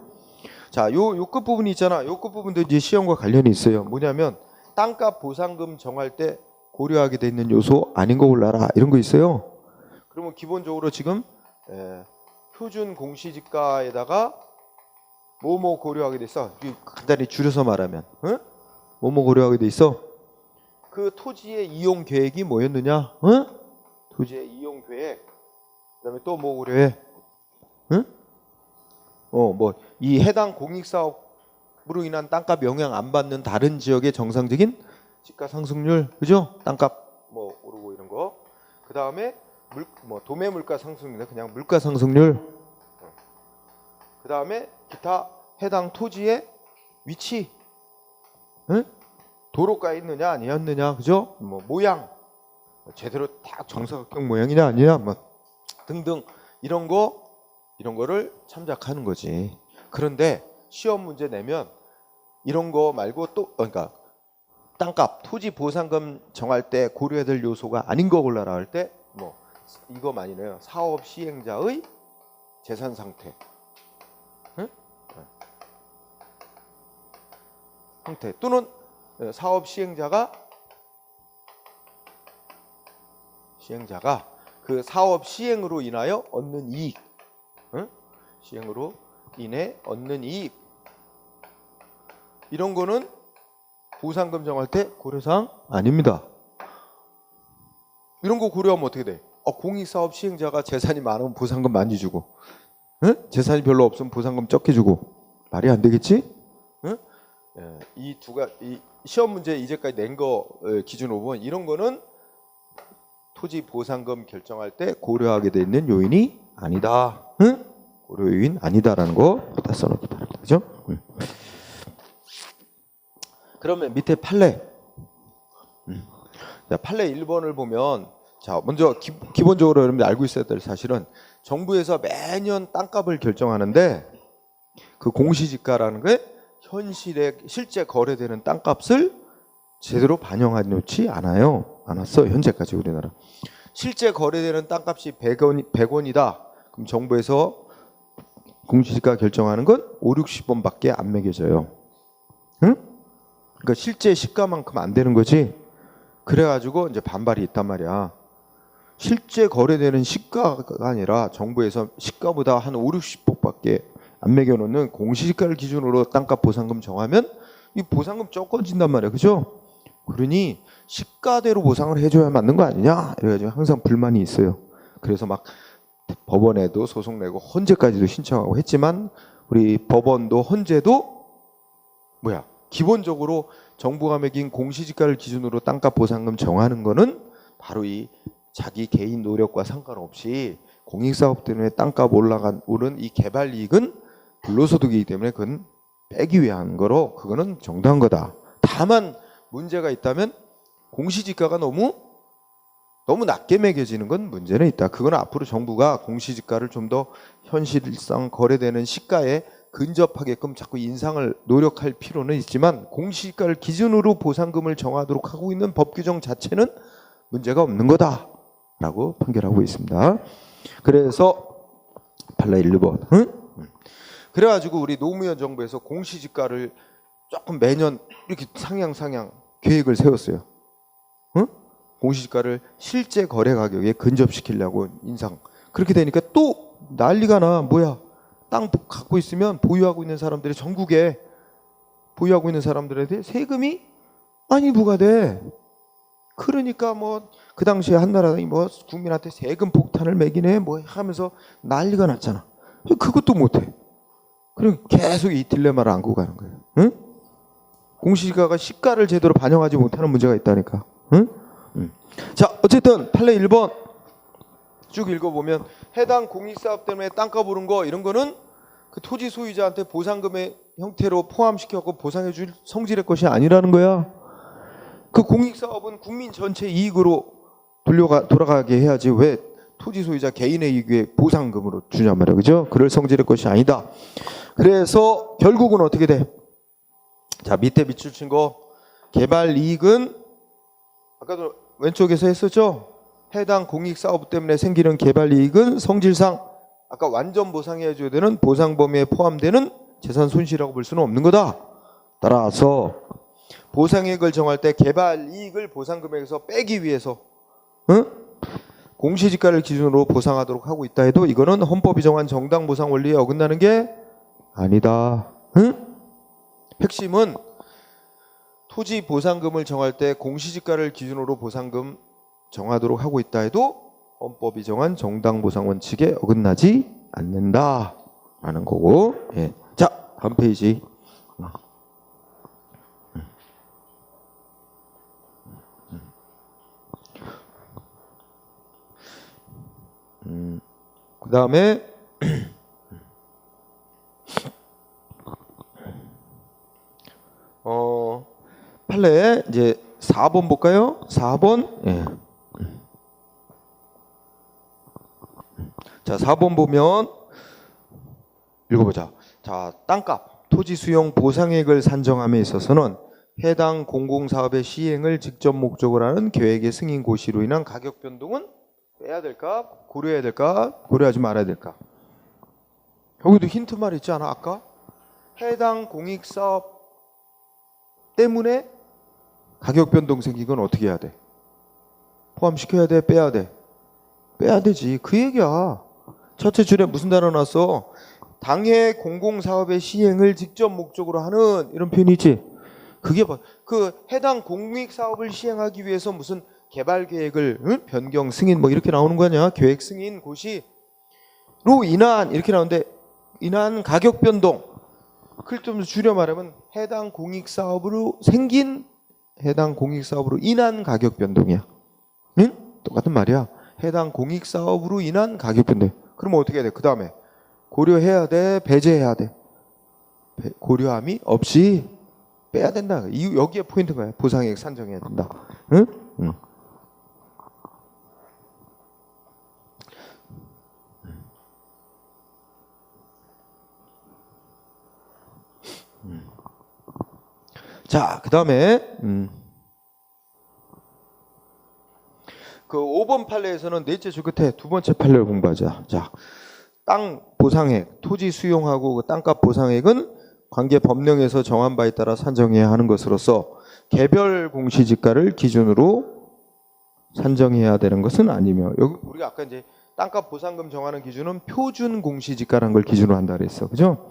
자, 요 끝부분이 있잖아. 요 끝부분도 이제 시험과 관련이 있어요. 뭐냐면 땅값 보상금 정할 때 고려하게 돼 있는 요소 아닌 거 골라라 이런 거 있어요. 그러면 기본적으로 지금 표준 공시지가에다가 뭐뭐 고려하게 돼 있어. 간단히 줄여서 말하면 뭐뭐 고려하게 돼 있어. 그 토지의 이용 계획이 뭐였느냐? 토지의 이용 계획. 그다음에 또 뭐 고려해? 뭐 이 해당 공익사업으로 인한 땅값 영향 안 받는 다른 지역의 정상적인 지가 상승률, 그죠? 땅값 뭐 오르고 이런 거. 그 다음에 도매 물가 상승률, 그냥 물가 상승률. 그 다음에 기타 해당 토지의 위치, 도로가에 있느냐 아니었느냐, 그죠? 뭐 모양, 제대로 딱 정사각형 모양이냐 아니냐, 뭐 등등 이런 거를 참작하는 거지. 그런데 시험 문제 내면 이런 거 말고 또 그러니까 땅값, 토지 보상금 정할 때 고려해야 될 요소가 아닌 거 골라라 할 때 뭐 이거 많이 내요. 사업 시행자의 재산 상태, 상태 또는 사업 시행자가 그 사업 시행으로 인하여 얻는 이익, 시행으로 인해 얻는 이익, 이런 거는 보상금 정할 때 고려사항 아닙니다. 이런 거 고려하면 어떻게 돼? 공익사업 시행자가 재산이 많으면 보상금 많이 주고 응? 재산이 별로 없으면 보상금 적게 주고 말이 안 되겠지? 응? 이 시험 문제 이제까지 낸 거 기준으로 보면 이런 거는 토지 보상금 결정할 때 고려하게 돼 있는 요인이 아니다. 응? 고려 요인 아니다라는 거 다 써놓기 바랍니다. 그죠? 응. 그러면 밑에 판례. 자, 판례 1번을 보면 자, 먼저 기본적으로 여러분들 알고 있어야 될 사실은 정부에서 매년 땅값을 결정하는데 그 공시지가라는 게 현실에 실제 거래되는 땅값을 제대로 반영해 놓지 않았어 현재까지 우리나라. 실제 거래되는 땅값이 100원이다. 그럼 정부에서 공시지가 결정하는 건 5, 60원밖에 안 매겨져요. 응? 그러니까 실제 시가만큼 안 되는 거지. 그래가지고 이제 반발이 있단 말이야. 실제 거래되는 시가가 아니라 정부에서 시가보다 한 5, 60%밖에 안 매겨놓는 공시지가를 기준으로 땅값 보상금 정하면 이 보상금 적어진단 말이야. 그죠? 그러니 시가대로 보상을 해줘야 맞는 거 아니냐? 이래가지고 항상 불만이 있어요. 그래서 막 법원에도 소송 내고 헌재까지도 신청하고 했지만 우리 법원도 헌재도 기본적으로 정부가 매긴 공시지가를 기준으로 땅값 보상금 정하는 거는 바로 이 자기 개인 노력과 상관없이 공익사업 때문에 땅값 오른 이 개발 이익은 불로소득이기 때문에 그건 빼기 위한 거로 그거는 정당한 거다. 다만 문제가 있다면 공시지가가 너무 낮게 매겨지는 건 문제는 있다. 그건 앞으로 정부가 공시지가를 좀 더 현실상 거래되는 시가에 근접하게끔 자꾸 인상을 노력할 필요는 있지만 공시지가를 기준으로 보상금을 정하도록 하고 있는 법 규정 자체는 문제가 없는 거다라고 판결하고 있습니다. 그래서 판례 1번. 응? 그래가지고 우리 노무현 정부에서 공시지가를 조금 매년 이렇게 상향 계획을 세웠어요. 응? 공시지가를 실제 거래 가격에 근접시키려고 인상. 그렇게 되니까 또 난리가 나. 땅 갖고 있으면 보유하고 있는 사람들이 전국에 보유하고 있는 사람들한테 세금이 많이 부과돼. 그러니까 그 당시에 한나라당이 국민한테 세금 폭탄을 매기네 하면서 난리가 났잖아. 그것도 못해. 그럼 계속 이 딜레마를 안고 가는 거예요. 응? 공시지가가 시가를 제대로 반영하지 못하는 문제가 있다니까. 응? 자, 어쨌든 판례 1번 쭉 읽어보면 해당 공익사업 때문에 땅값 오른 거 이런 거는 그 토지 소유자한테 보상금의 형태로 포함시켜서 보상해 줄 성질의 것이 아니라는 거야. 그 공익사업은 국민 전체 이익으로 돌아가게 해야지 왜 토지 소유자 개인의 이익에 보상금으로 주냔 말이야. 그죠? 그럴 성질의 것이 아니다. 그래서 결국은 어떻게 돼? 자, 밑에 밑줄 친 거 개발 이익은 아까도 왼쪽에서 했었죠? 해당 공익사업 때문에 생기는 개발 이익은 성질상 아까 완전 보상해 줘야 되는 보상 범위에 포함되는 재산 손실이라고 볼 수는 없는 거다. 따라서 보상액을 정할 때 개발 이익을 보상금액에서 빼기 위해서 공시지가를 기준으로 보상하도록 하고 있다 해도 이거는 헌법이 정한 정당 보상 원리에 어긋나는 게 아니다. 핵심은 토지 보상금을 정할 때 공시지가를 기준으로 보상금 정하도록 하고 있다 해도 헌법이 정한 정당 보상 원칙에 어긋나지 않는다라는 거고. 예. 자, 다음 페이지. 그 다음에 판례 이제 4번 볼까요? 4번. 예. 자, 4번 보면 읽어보자. 자, 땅값, 토지 수용 보상액을 산정함에 있어서는 해당 공공사업의 시행을 직접 목적으로 하는 계획의 승인 고시로 인한 가격 변동은 빼야 될까? 고려해야 될까? 고려하지 말아야 될까? 여기도 힌트 말 있지 않아? 아까? 해당 공익사업 때문에 가격 변동 생기건 어떻게 해야 돼? 포함시켜야 돼? 빼야 돼? 빼야 되지. 그 얘기야. 첫째 줄에 무슨 단어 나왔어? 당해 공공사업의 시행을 직접 목적으로 하는 이런 표현이 있지. 그게 그 해당 공익사업을 시행하기 위해서 무슨 개발 계획을 변경 승인 이렇게 나오는 거 아니야? 계획 승인 고시. 인한 이렇게 나오는데 인한 가격 변동. 그걸 좀 줄여 말하면 해당 공익사업으로 생긴 해당 공익사업으로 인한 가격 변동이야. 응? 똑같은 말이야. 해당 공익사업으로 인한 가격 변동. 그러면 어떻게 해야 돼? 그 다음에 고려해야 돼? 배제해야 돼? 고려함이 없이 빼야 된다. 여기에 포인트인 거야. 보상액 산정해야 된다. 응? 응. 자, 그 다음에 그 5번 판례에서는 넷째 줄 끝에 두 번째 판례를 공부하자. 자, 땅 보상액, 토지 수용하고 그 땅값 보상액은 관계 법령에서 정한 바에 따라 산정해야 하는 것으로서 개별 공시지가를 기준으로 산정해야 되는 것은 아니며, 여기 우리가 아까 이제 땅값 보상금 정하는 기준은 표준 공시지가라는 걸 기준으로 한다 그랬어. 그죠?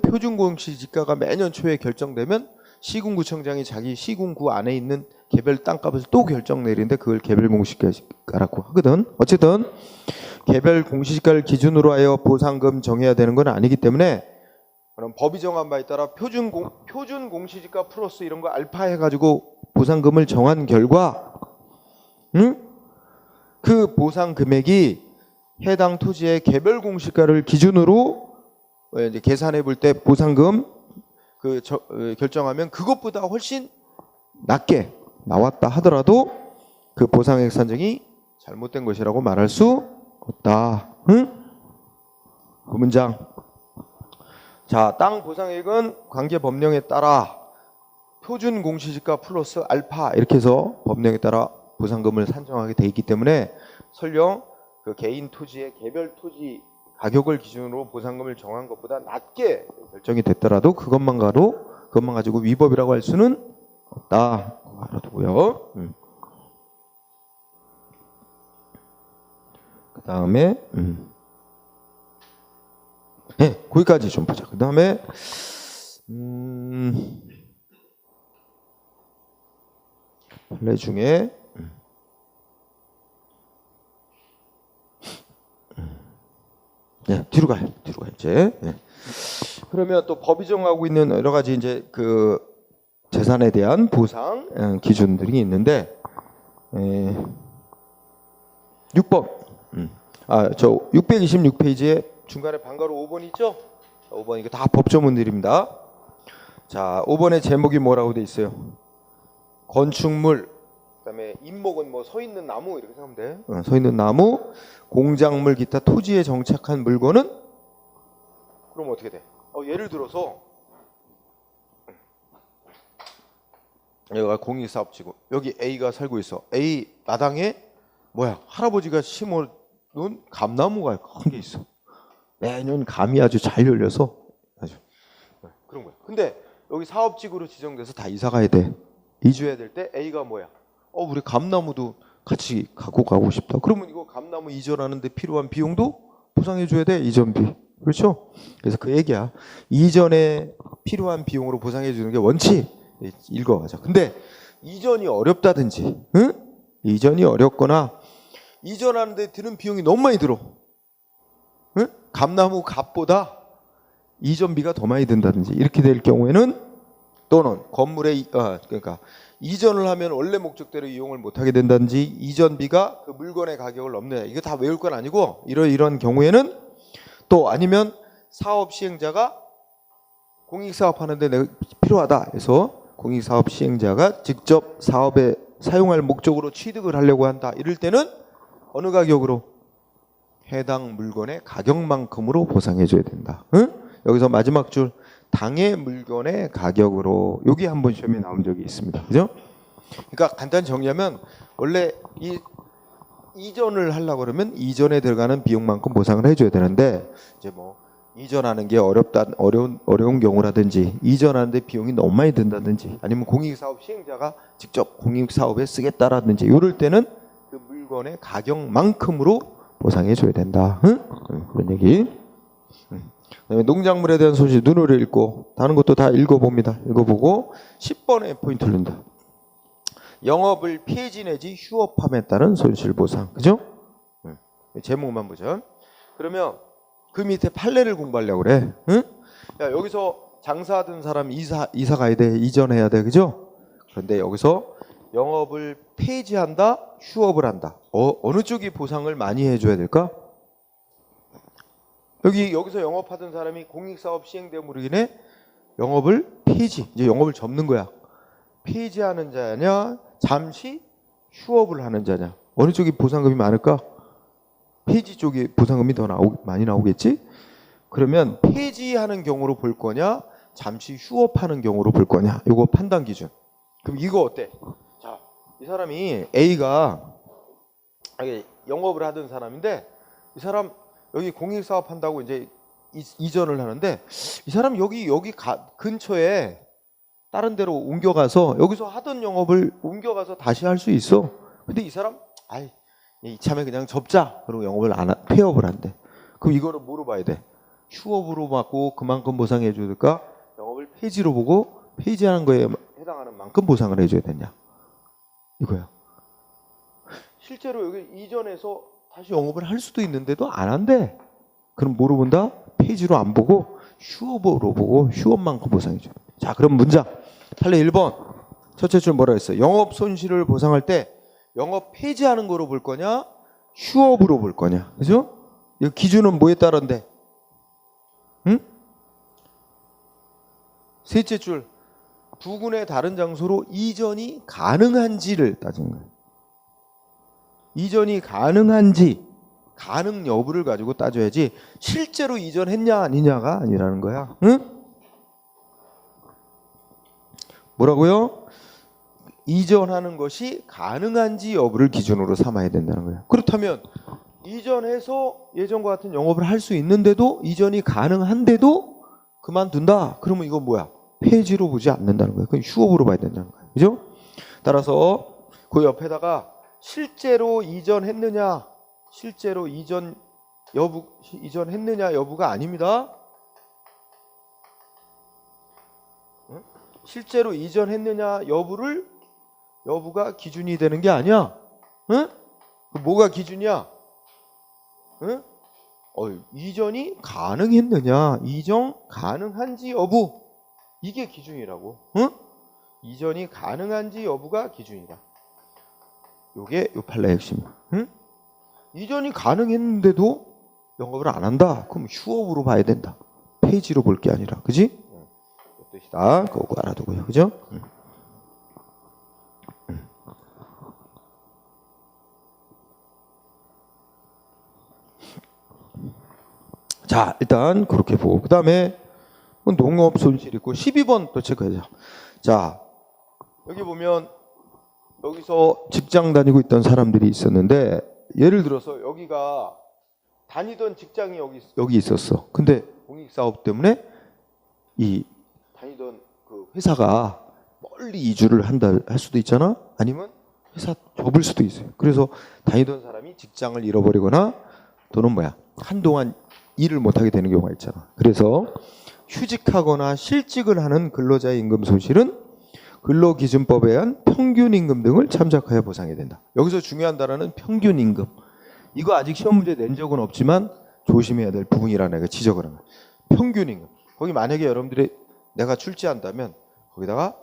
표준 공시지가가 매년 초에 결정되면 시군구청장이 자기 시군구 안에 있는 개별 땅값을 또 결정 내리는데 그걸 개별 공시지가라고 하거든. 어쨌든 개별 공시지가를 기준으로 하여 보상금 정해야 되는 건 아니기 때문에, 그럼 법이 정한 바에 따라 표준 공시지가 플러스 이런 거 알파 해가지고 보상금을 정한 결과, 그 보상 금액이 해당 토지의 개별 공시가를 기준으로 이제 계산해 볼 때 보상금 결정하면 그것보다 훨씬 낮게 나왔다 하더라도 그 보상액 산정이 잘못된 것이라고 말할 수 없다. 응? 그 문장. 자, 땅 보상액은 관계 법령에 따라 표준 공시지가 플러스 알파 이렇게 해서 법령에 따라 보상금을 산정하게 돼 있기 때문에, 설령 그 개인 토지의 개별 토지 가격을 기준으로 보상금을 정한 것보다 낮게 결정이 됐더라도 그것만 가지고 위법이라고 할 수는 없다. 알아두고요. 그 다음에 네, 거기까지 좀 보자. 그 다음에 판례 중에 네, 뒤로 가요. 이제. 네. 그러면 또 법이 정하고 있는 여러 가지 이제 그 재산에 대한 보상 기준들이 있는데, 6번. 저 626페이지에 중간에 방가로 5번 있죠? 5번 이거 다 법조문들입니다. 자, 5번의 제목이 뭐라고 돼 있어요? 건축물, 그다음에 인목은 뭐 서 있는 나무 이렇게 생각하면 돼. 서 있는 나무, 공작물, 기타 토지에 정착한 물건은 그럼 어떻게 돼? 예를 들어서 여기가 공익사업지구, 여기 A가 살고 있어. A 마당에 할아버지가 심어놓은 감나무가 큰 게 있어. 매년 감이 아주 잘 열려서 아주 그런 거야. 근데 여기 사업지구로 지정돼서 다 이사 가야 돼. 이주해야 될 때 A가 우리 감나무도 같이 갖고 가고 싶다. 그러면 이거 감나무 이전하는데 필요한 비용도 보상해 줘야 돼. 이전비. 그렇죠? 그래서 그 얘기야. 이전에 필요한 비용으로 보상해 주는 게 원칙. 읽어가자. 근데 이전이 어렵다든지, 이전이 어렵거나 이전하는데 드는 비용이 너무 많이 들어. 감나무 값보다 이전비가 더 많이 든다든지 이렇게 될 경우에는, 또는 건물에 그러니까 이전을 하면 원래 목적대로 이용을 못하게 된다든지 이전비가 그 물건의 가격을 넘는, 이거 다 외울 건 아니고 이런 경우에는, 또 아니면 사업 시행자가 공익사업 하는데 내가 필요하다 해서 공익사업 시행자가 직접 사업에 사용할 목적으로 취득을 하려고 한다. 이럴 때는 어느 가격으로? 해당 물건의 가격만큼으로 보상해 줘야 된다. 여기서 마지막 줄 당해 물건의 가격으로, 여기 한번 시험에 나온 적이 있습니다. 그죠? 그러니까 간단히 정리하면, 원래 이전을 하려고 그러면 이전에 들어가는 비용만큼 보상을 해줘야 되는데, 이제 이전하는 게 어려운 경우라든지, 이전하는데 비용이 너무 많이 든다든지, 아니면 공익사업 시행자가 직접 공익사업에 쓰겠다라든지, 이럴 때는 그 물건의 가격만큼으로 보상해 줘야 된다. 그런 얘기. 그다음에 농작물에 대한 손실 눈으로 읽고, 다른 것도 다 읽어봅니다. 읽어보고 10번에 포인트를 넣는다. 영업을 폐지 내지 휴업함에 따른 손실보상. 그죠? 제목만 보죠. 그러면 그 밑에 판례를 공부하려고 그래. 응? 야, 여기서 장사하던 사람이 이사 가야 돼. 이전해야 돼. 그죠? 그런데 여기서 영업을 폐지한다, 휴업을 한다. 어느 쪽이 보상을 많이 해줘야 될까? 여기서 영업하던 사람이 공익사업 시행되므로 인해 영업을 폐지, 이제 영업을 접는 거야. 폐지하는 자냐, 잠시 휴업을 하는 자냐. 어느 쪽이 보상금이 많을까? 폐지 쪽이 보상금이 더 많이 나오겠지? 그러면 폐지하는 경우로 볼 거냐, 잠시 휴업하는 경우로 볼 거냐. 이거 판단 기준. 그럼 이거 어때? 자, 이 사람이 A가 영업을 하던 사람인데 이 사람 여기 공익사업 한다고 이제 이전을 하는데 이 사람 여기 근처에 다른 데로 옮겨가서 여기서 하던 영업을 옮겨가서 다시 할 수 있어. 근데 이 사람 이참에 그냥 접자. 그리고 영업을 폐업을 한대. 그럼 이거를 뭐로 봐야 돼? 휴업으로 받고 그만큼 보상해 줘야 될까? 영업을 폐지로 보고 폐지하는 거에 해당하는 만큼 보상을 해줘야 되냐? 이거야. 실제로 여기 이전에서 다시 영업을 할 수도 있는데도 안 한대. 그럼 뭐로 본다? 폐지로 안 보고 휴업으로 보고 휴업만큼 보상해 줘. 자, 그럼 문장. 판례 1번. 첫째 줄 뭐라 했어? 영업 손실을 보상할 때 영업 폐지하는 거로 볼 거냐? 휴업으로 볼 거냐? 그죠? 이 기준은 뭐에 따른데? 응? 셋째 줄. 두 군의 다른 장소로 이전이 가능한지를 따지는 거예요. 이전이 가능한지, 가능 여부를 가지고 따져야지 실제로 이전했냐 아니냐가 아니라는 거야. 응? 뭐라고요? 이전하는 것이 가능한지 여부를 기준으로 삼아야 된다는 거야. 그렇다면 이전해서 예전과 같은 영업을 할 수 있는데도 이전이 가능한데도 그만둔다. 그러면 이건 뭐야? 폐지로 보지 않는다는 거야. 그건 휴업으로 봐야 된다는 거야. 그죠? 따라서 그 옆에다가 실제로 이전했느냐, 실제로 이전했느냐 여부가 아닙니다. 응? 실제로 이전했느냐 여부가 기준이 되는 게 아니야. 응? 뭐가 기준이야? 응? 이전이 가능했느냐, 이전 가능한지 여부, 이게 기준이라고. 응? 이전이 가능한지 여부가 기준이다. 요게 요 판례의 핵심이야. 응? 이전이 가능했는데도 영업을 안 한다. 그럼 휴업으로 봐야 된다. 폐지로 볼 게 아니라, 그지? 그 뜻이다. 그거 알아두고요, 그죠? 자, 일단 그렇게 보고 그 다음에 농업 손실 있고 12번 또 체크해야죠. 자, 여기 보면 여기서 직장 다니고 있던 사람들이 있었는데 예를 들어서 여기가 다니던 직장이 여기 있었어. 근데 공익사업 때문에 이 다니던 그 회사가 멀리 이주를 할 수도 있잖아. 아니면 회사 접을 수도 있어요. 그래서 다니던 사람이 직장을 잃어버리거나 또는 한동안 일을 못하게 되는 경우가 있잖아. 그래서 휴직하거나 실직을 하는 근로자의 임금 손실은 근로기준법에 의한 평균임금 등을 참작하여 보상해야 된다. 여기서 중요한 단어는 평균임금. 이거 아직 시험 문제 낸 적은 없지만 조심해야 될 부분이라는 내가 지적을 하는 거야. 평균임금. 거기 만약에 여러분들이 내가 출제한다면 거기다가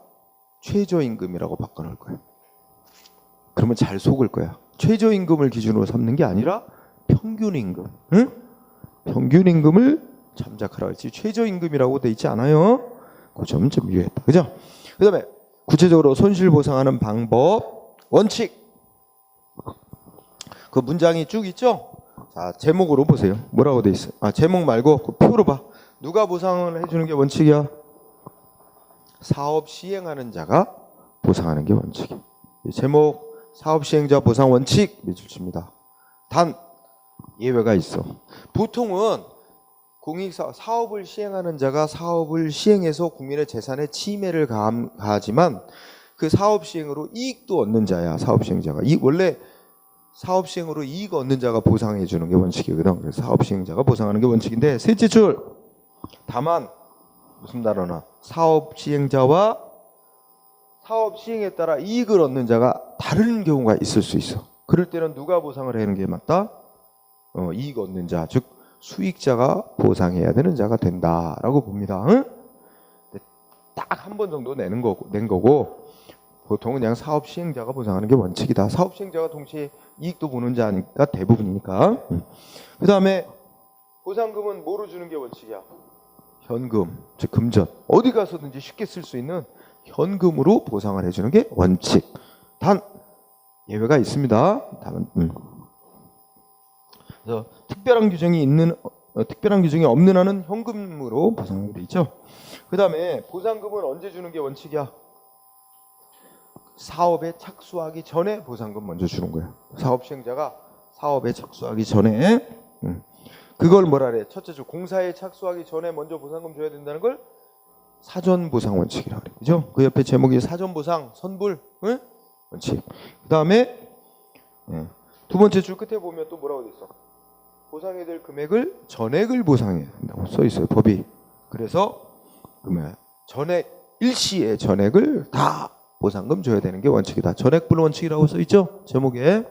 최저임금이라고 바꿔놓을 거야. 그러면 잘 속을 거야. 최저임금을 기준으로 삼는 게 아니라 평균임금. 응? 평균임금을 참작하라 했지 최저임금이라고 돼 있지 않아요. 그 점은 좀 유의했다. 그죠? 그 다음에 구체적으로 손실 보상하는 방법, 원칙. 그 문장이 쭉 있죠? 자, 제목으로 보세요. 뭐라고 돼 있어요? 제목 말고 그 표로 봐. 누가 보상을 해주는 게 원칙이야? 사업 시행하는 자가 보상하는 게 원칙이야. 제목, 사업 시행자 보상 원칙 밑줄칩니다. 단 예외가 있어. 보통은 사업을 시행하는 자가 사업을 시행해서 국민의 재산에 침해를 가하지만 그 사업 시행으로 이익도 얻는 자야. 사업 시행자가. 원래 사업 시행으로 이익 얻는 자가 보상해 주는 게 원칙이거든. 그래서 사업 시행자가 보상하는 게 원칙인데 셋째 줄. 다만 무슨 단어나 사업 시행자와 사업 시행에 따라 이익을 얻는 자가 다른 경우가 있을 수 있어. 그럴 때는 누가 보상을 하는 게 맞다? 이익 얻는 자, 즉 수익자가 보상해야 되는 자가 된다라고 봅니다. 응? 딱 한 번 정도 낸 거고 보통은 그냥 사업 시행자가 보상하는 게 원칙이다. 사업 시행자가 동시에 이익도 보는 자니까 대부분이니까. 그 다음에 보상금은 뭐로 주는 게 원칙이야? 현금, 즉 금전. 어디 가서든지 쉽게 쓸 수 있는 현금으로 보상을 해주는 게 원칙. 단 예외가 있습니다. 그래서 특별한 규정이 없는 한은 현금으로 보상이 돼 있죠. 그 다음에 보상금은 언제 주는 게 원칙이야? 사업에 착수하기 전에 보상금 먼저 주는 거예요. 사업 시행자가 사업에 착수하기 전에 그걸 뭐라 그래? 첫째 주 공사에 착수하기 전에 먼저 보상금 줘야 된다는 걸 사전 보상 원칙이라고 그래요. 그죠? 그 옆에 제목이 사전 보상 선불 원칙. 그 다음에 두 번째 줄 끝에 보면 또 뭐라고 돼 있어? 보상해야 될 금액을 전액을 보상해야 된다고 써 있어요. 법이. 그래서 전액 일시의 전액을 다 보상금 줘야 되는 게 원칙이다. 전액불 원칙이라고 써 있죠? 제목에.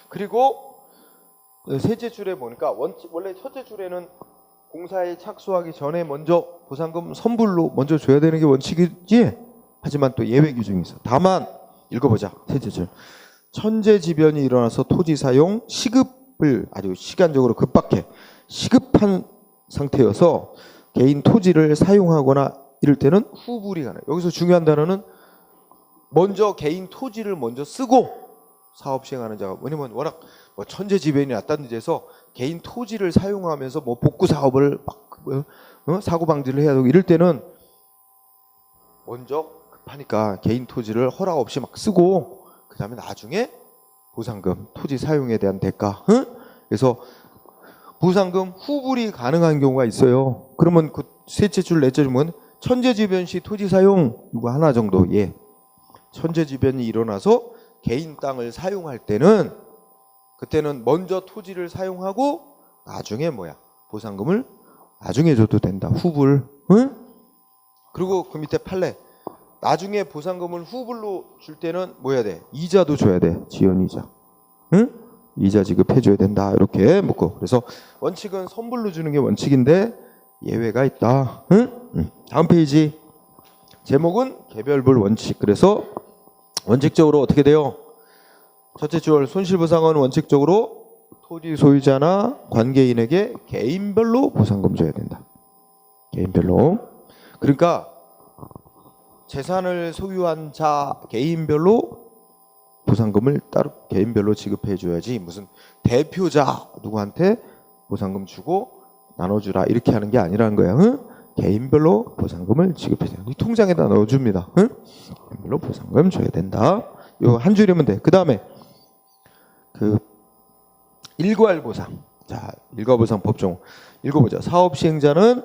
그리고 셋째 줄에 보니까 원래 첫째 줄에는 공사에 착수하기 전에 먼저 보상금 선불로 먼저 줘야 되는 게 원칙이지. 하지만 또 예외 규정이 있어. 다만 읽어보자. 셋째 줄. 천재지변이 일어나서 토지 사용 시급을 아주 시간적으로 급박해 시급한 상태여서 개인 토지를 사용하거나 이럴 때는 후불이 가능해요. 여기서 중요한 단어는 먼저 개인 토지를 먼저 쓰고 사업 시행하는 자가, 왜냐면 워낙 천재지변이 났다는 데서 개인 토지를 사용하면서 복구 사업을 막 사고 방지를 해야 되고 이럴 때는 먼저 급하니까 개인 토지를 허락 없이 막 쓰고 그 다음에 나중에 보상금, 토지 사용에 대한 대가. 그래서 보상금 후불이 가능한 경우가 있어요. 그러면 그 셋째 줄, 넷째 줄은 천재지변 시 토지 사용 이거 하나 정도. 천재지변이 일어나서 개인 땅을 사용할 때는 그때는 먼저 토지를 사용하고 나중에 보상금을 나중에 줘도 된다. 후불. 그리고 그 밑에 판례. 나중에 보상금을 후불로 줄 때는 뭐 해야 돼? 이자도 줘야 돼. 지연이자. 이자 지급해줘야 된다. 이렇게 묶고. 그래서 원칙은 선불로 주는 게 원칙인데 예외가 있다. 다음 페이지. 제목은 개별불 원칙. 그래서 원칙적으로 어떻게 돼요? 첫째 줄 손실보상은 원칙적으로 토지 소유자나 관계인에게 개인별로 보상금 줘야 된다. 개인별로. 그러니까 재산을 소유한 자 개인별로 보상금을 따로 개인별로 지급해 줘야지 무슨 대표자 누구한테 보상금 주고 나눠주라 이렇게 하는 게 아니라는 거야. 개인별로 보상금을 지급해 줘야 돼. 이 통장에다 넣어줍니다. 개인별로 보상금 줘야 된다. 요 한 줄이면 돼. 그 다음에 일괄보상. 자, 일괄보상 법정 읽어보자. 사업 시행자는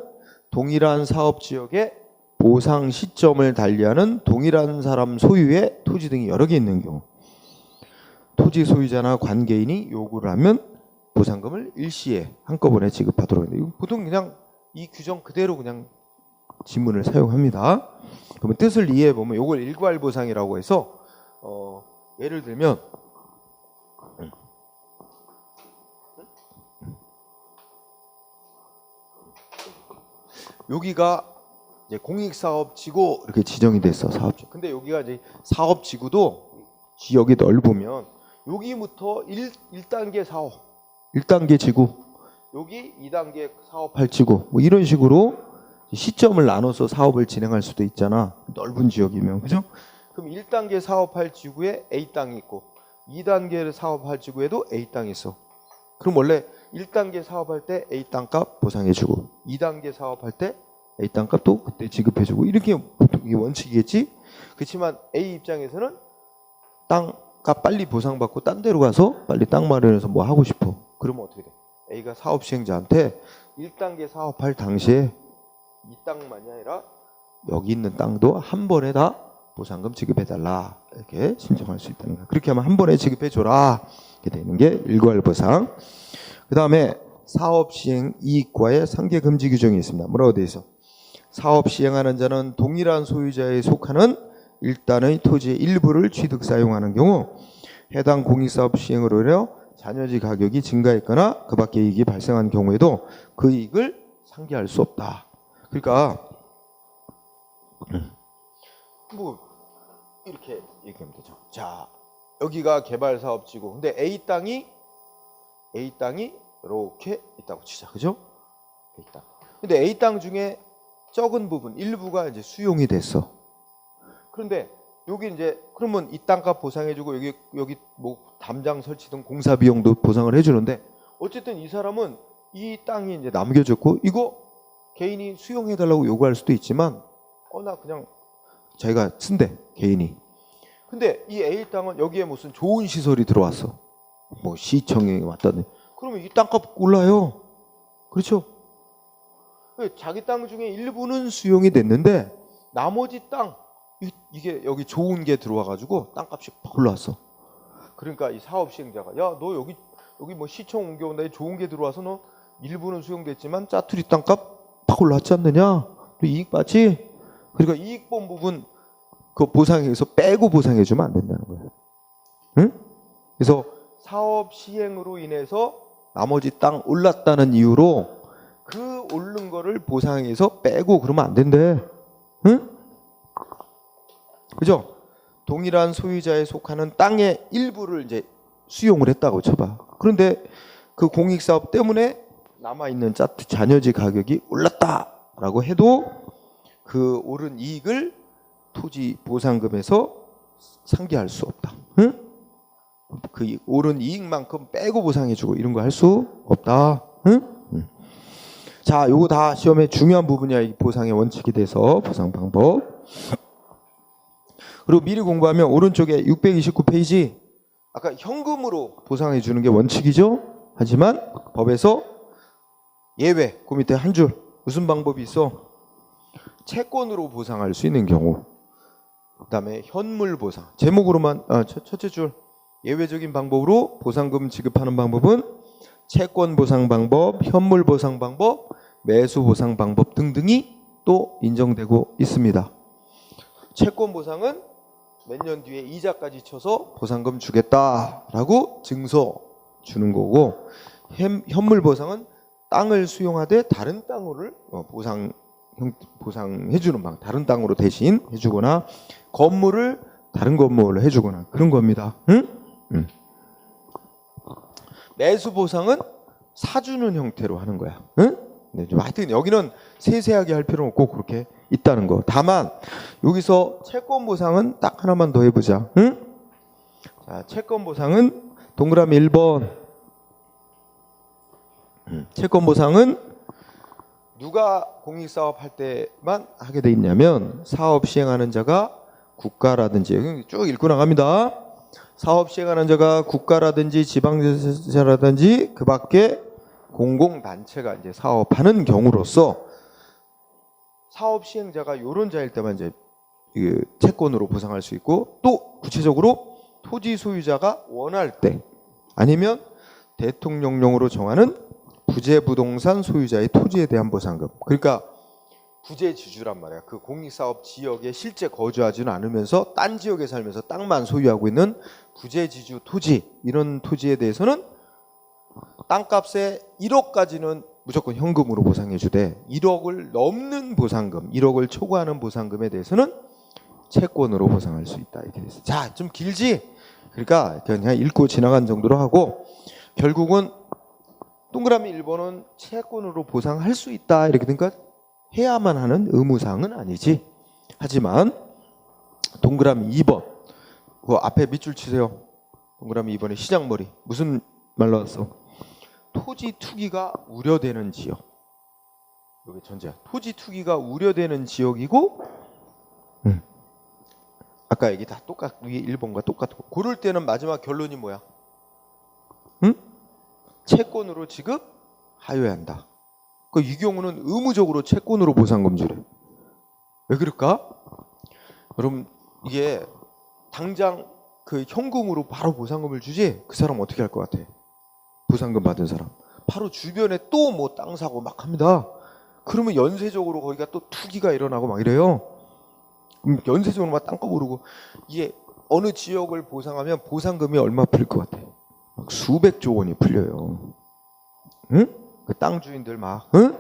동일한 사업 지역에 보상 시점을 달리하는 동일한 사람 소유의 토지 등이 여러 개 있는 경우 토지 소유자나 관계인이 요구를 하면 보상금을 일시에 한꺼번에 지급하도록 합니다. 보통 그냥 이 규정 그대로 그냥 지문을 사용합니다. 그러면 뜻을 이해해 보면 요걸 일괄보상이라고 해서 예를 들면 여기가 이제 공익사업지구 이렇게 지정이 됐어. 사업지구. 근데 여기가 이제 사업지구도 지역이 넓으면 여기부터 1단계 사업, 1단계 지구, 여기 2단계 사업할 지구 뭐 이런 식으로 시점을 나눠서 사업을 진행할 수도 있잖아. 넓은 지역이면. 그죠? 그럼 1단계 사업할 지구에 A 땅이 있고 2단계 사업할 지구에도 A 땅이 있어. 그럼 원래 1단계 사업할 때 A 땅값 보상해주고 2단계 사업할 때 A 땅값도 그때 지급해주고 이렇게 보통 이게 원칙이겠지. 그렇지만 A 입장에서는 땅값 빨리 보상받고 딴 데로 가서 빨리 땅 마련해서 뭐 하고 싶어. 그러면 어떻게 돼? A가 사업 시행자한테 1단계 사업할 당시에 이 땅만이 아니라 여기 있는 땅도 한 번에 다 보상금 지급해달라 이렇게 신청할 수 있다는 거야. 그렇게 하면 한 번에 지급해줘라 이렇게 되는 게 일괄보상. 그 다음에 사업 시행 이익과의 상계 금지 규정이 있습니다. 뭐라고 되어 있어? 사업 시행하는 자는 동일한 소유자에 속하는 일단의 토지의 일부를 취득 사용하는 경우 해당 공익사업 시행으로 인하여 잔여지 가격이 증가했거나 그 밖의 이익이 발생한 경우에도 그 이익을 상기할 수 없다. 그러니까 뭐 이렇게 얘기하면 되죠. 자, 여기가 개발 사업지고 근데 A 땅이 이렇게 있다고 치자. 그죠? A 땅. 근데 A 땅 중에 적은 부분 일부가 이제 수용이 됐어. 그런데 여기 이제 그러면 이 땅값 보상해주고 여기 뭐 담장 설치 등 공사 비용도 보상을 해주는데 어쨌든 이 사람은 이 땅이 이제 남겨졌고 이거 개인이 수용해달라고 요구할 수도 있지만 나 그냥 자기가 쓴대 개인이. 근데 이 A 땅은 여기에 무슨 좋은 시설이 들어왔어. 뭐 시청에 왔다네. 그러면 이 땅값 올라요. 그렇죠? 자기 땅 중에 일부는 수용이 됐는데 나머지 땅 이게 여기 좋은 게 들어와가지고 땅값이 팍 올라왔어. 그러니까 이 사업 시행자가 야 너 여기 뭐 시청 옮겨온다 좋은 게 들어와서 너 일부는 수용됐지만 짜투리 땅값 팍 올랐지 않느냐? 너 이익 받지? 그러니까 이익 본 부분 그 보상에서 빼고 보상해주면 안 된다는 거예요. 응? 그래서 사업 시행으로 인해서 나머지 땅 올랐다는 이유로 그 오른 거를 보상해서 빼고 그러면 안 된대. 응? 그죠? 동일한 소유자에 속하는 땅의 일부를 이제 수용을 했다고 쳐봐. 그런데 그 공익사업 때문에 남아있는 잔여지 가격이 올랐다라고 해도 그 오른 이익을 토지 보상금에서 상기할 수 없다. 응? 그 오른 이익만큼 빼고 보상해주고 이런 거 할 수 없다. 응? 응. 자, 요거 다 시험에 중요한 부분이야. 이 보상의 원칙에 대해서 보상 방법. 그리고 미리 공부하면 오른쪽에 629페이지 아까 현금으로 보상해 주는 게 원칙이죠. 하지만 법에서 예외 그 밑에 한 줄 무슨 방법이 있어? 채권으로 보상할 수 있는 경우. 그다음에 현물 보상 제목으로만 첫째 줄 예외적인 방법으로 보상금 지급하는 방법은 채권 보상 방법, 현물 보상 방법, 매수 보상 방법 등등이 또 인정되고 있습니다. 채권 보상은 몇 년 뒤에 이자까지 쳐서 보상금 주겠다라고 증서 주는 거고 현물 보상은 땅을 수용하되 다른 땅을 보상해 주는 방 다른 땅으로 대신 해주거나 건물을 다른 건물로 해주거나 그런 겁니다. 응? 응. 매수 보상은 사주는 형태로 하는 거야. 응? 네, 좀 하여튼 여기는 세세하게 할 필요는 없고 그렇게 있다는 거. 다만 여기서 채권 보상은 딱 하나만 더 해보자. 응? 자, 채권 보상은 동그라미 1번. 채권 보상은 누가 공익사업 할 때만 하게 돼 있냐면 사업 시행하는 자가 국가라든지 쭉 읽고 나갑니다. 사업 시행하는 자가 국가라든지 지방자치단체라든지 그 밖에 공공단체가 이제 사업하는 경우로서 사업 시행자가 이런 자일 때만 이제 채권으로 보상할 수 있고 또 구체적으로 토지 소유자가 원할 때 아니면 대통령령으로 정하는 부재부동산 소유자의 토지에 대한 보상금. 그러니까 부재지주란 말이야. 그 공익사업 지역에 실제 거주하지는 않으면서 딴 지역에 살면서 땅만 소유하고 있는 부재지주 토지 이런 토지에 대해서는 땅값의 1억까지는 무조건 현금으로 보상해 주되 1억을 넘는 보상금, 1억을 초과하는 보상금에 대해서는 채권으로 보상할 수 있다. 이렇게 됐어요. 자, 좀 길지? 그러니까 그냥 읽고 지나간 정도로 하고 결국은 동그라미 1번은 채권으로 보상할 수 있다. 이렇게 되니까 해야만 하는 의무사항은 아니지. 하지만 동그라미 2번 그 앞에 밑줄 치세요. 동그라미 2번의 시작머리 무슨 말 나왔어? 토지 투기가 우려되는 지역. 여기 전제야. 토지 투기가 우려되는 지역이고 아까 얘기 다 위에 1번과 똑같고 고를 때는 마지막 결론이 뭐야? 응? 채권으로 지급하여야 한다. 이 경우는 의무적으로 채권으로 보상금 주래. 왜 그럴까? 그럼 이게 당장 그 현금으로 바로 보상금을 주지 그 사람 어떻게 할 것 같아? 보상금 받은 사람 바로 주변에 또 뭐 땅 사고 막 합니다. 그러면 연쇄적으로 거기가 또 투기가 일어나고 막 이래요. 연쇄적으로 막 땅값 오르고 이게 어느 지역을 보상하면 보상금이 얼마 풀릴 것 같아? 막 수백조 원이 풀려요. 응? 그 땅 주인들 막, 응?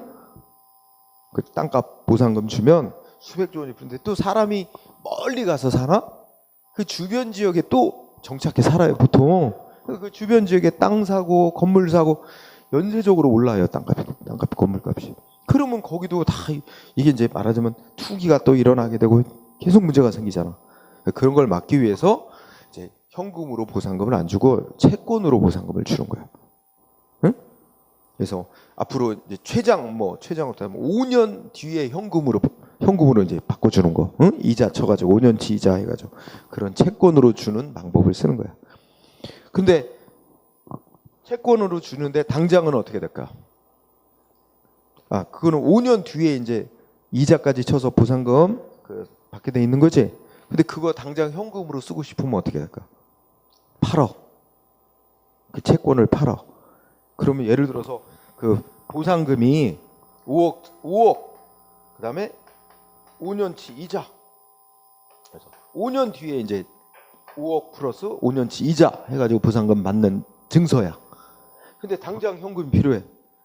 그 땅값 보상금 주면 수백조 원이 풀리는데 또 사람이 멀리 가서 사나? 그 주변 지역에 또 정착해 살아요, 보통. 그 주변 지역에 땅 사고 건물 사고 연쇄적으로 올라요, 땅값, 건물값이. 그러면 거기도 다 이게 이제 말하자면 투기가 또 일어나게 되고 계속 문제가 생기잖아. 그런 걸 막기 위해서 이제 현금으로 보상금을 안 주고 채권으로 보상금을 주는 거야. 응? 그래서 앞으로 이제 최장으로 하면 5년 뒤에 현금으로 이제 바꿔주는 거, 응? 이자 쳐가지고 5년치 이자 해가지고 그런 채권으로 주는 방법을 쓰는 거야. 근데 채권으로 주는데 당장은 어떻게 될까? 그거는 5년 뒤에 이제 이자까지 쳐서 보상금 받게 돼 있는 거지. 근데 그거 당장 현금으로 쓰고 싶으면 어떻게 될까? 팔어. 그 채권을 팔어. 그러면 예를 들어서 그 보상금이 5억. 그다음에 5년치 이자. 그래서 5년 뒤에 이제 5억 플러스 5년치 이자 해가지고 보상금 받는 증서야. 근데 당장 현금이 필요해.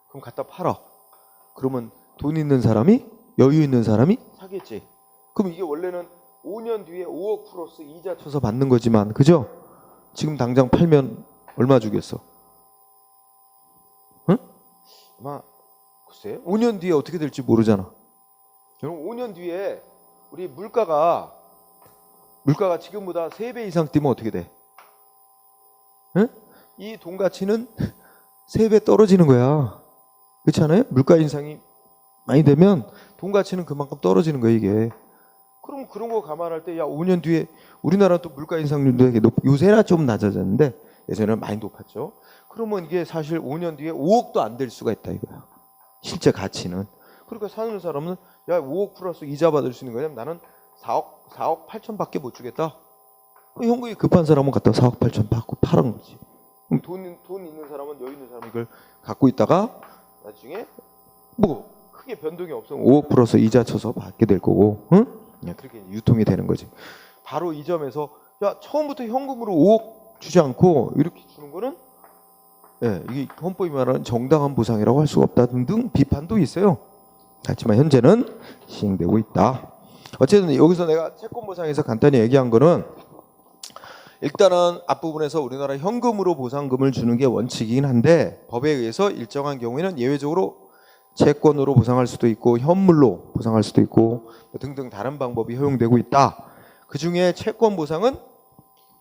그럼 갖다 팔아. 그러면 돈 있는 사람이, 여유 있는 사람이 사겠지. 그럼 이게 원래는 5년 뒤에 5억 플러스 이자 쳐서 받는 거지만, 그죠? 지금 당장 팔면 얼마 주겠어? 응? 아마 글쎄 5년 뒤에 어떻게 될지 모르잖아. 그럼 5년 뒤에 우리 물가가 지금보다 3배 이상 뛰면 어떻게 돼? 응? 이 돈 가치는 3배 떨어지는 거야. 그렇지 않아요? 물가 인상이 많이 되면 돈 가치는 그만큼 떨어지는 거야, 이게. 그럼 그런 거 감안할 때 5년 뒤에 우리나라 또 물가 인상률도 되게 요새는 좀 낮아졌는데 예전에는 많이 높았죠. 그러면 이게 사실 5년 뒤에 5억도 안 될 수가 있다 이거야. 실제 가치는. 그러니까 사는 사람은 5억 플러스 이자 받을 수 있는 거냐면 나는 4억 8천밖에 못 주겠다. 현금이 급한 사람은 갖다 4억 8천 받고 파는 거지. 그럼 돈 있는 사람은, 여유 있는 사람은 이걸 갖고 있다가 나중에 뭐 크게 변동이 없으면 5억 플러스 이자 쳐서 받게 될 거고, 응? 그렇게 유통이 되는 거지. 바로 이 점에서 처음부터 현금으로 5억 주지 않고 이렇게 주는 거는 이게 헌법이 말하는 정당한 보상이라고 할 수가 없다 등등 비판도 있어요. 하지만 현재는 시행되고 있다. 어쨌든 여기서 내가 채권 보상에서 간단히 얘기한 거는 일단은 앞부분에서 우리나라 현금으로 보상금을 주는 게 원칙이긴 한데 법에 의해서 일정한 경우에는 예외적으로 채권으로 보상할 수도 있고 현물로 보상할 수도 있고 등등 다른 방법이 허용되고 있다. 그중에 채권 보상은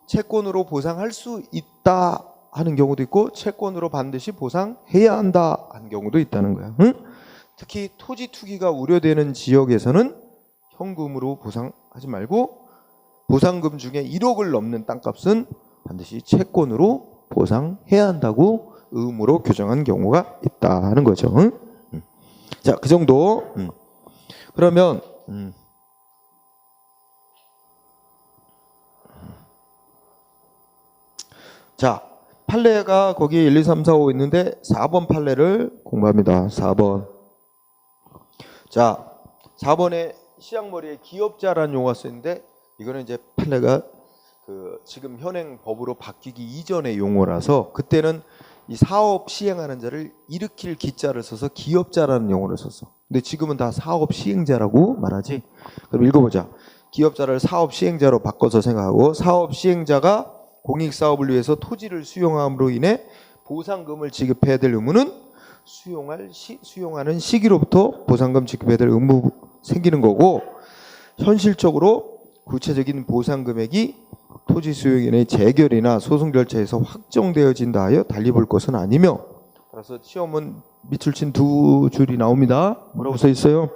채권으로 보상할 수 있다 하는 경우도 있고 채권으로 반드시 보상해야 한다 하는 경우도 있다는 거야. 응? 특히 토지 투기가 우려되는 지역에서는 현금으로 보상하지 말고 보상금 중에 1억을 넘는 땅값은 반드시 채권으로 보상해야 한다고 의무로 규정한 경우가 있다는 거죠. 응? 자, 그 정도. 그러면 자, 판례가 거기 1, 2, 3, 4, 5 있는데 4번 판례를 공부합니다. 4번. 자, 4번에 시약머리에 기업자라는 용어가 쓰는데 이거는 이제 판례가 지금 현행 법으로 바뀌기 이전의 용어라서 그때는 이 사업 시행하는 자를 일으킬 기자를 써서 기업자라는 용어를 썼어. 근데 지금은 다 사업 시행자라고 말하지. 그럼 읽어보자. 기업자를 사업 시행자로 바꿔서 생각하고 사업 시행자가 공익 사업을 위해서 토지를 수용함으로 인해 보상금을 지급해야 될 의무는 수용하는 시기로부터 보상금 지급해야 될 의무 생기는 거고 현실적으로 구체적인 보상 금액이 토지 수용인의 재결이나 소송 절차에서 확정되어진다 하여 달리 볼 것은 아니며 따라서 시험은 밑줄 친 2줄이 나옵니다. 뭐라고 써 있어요?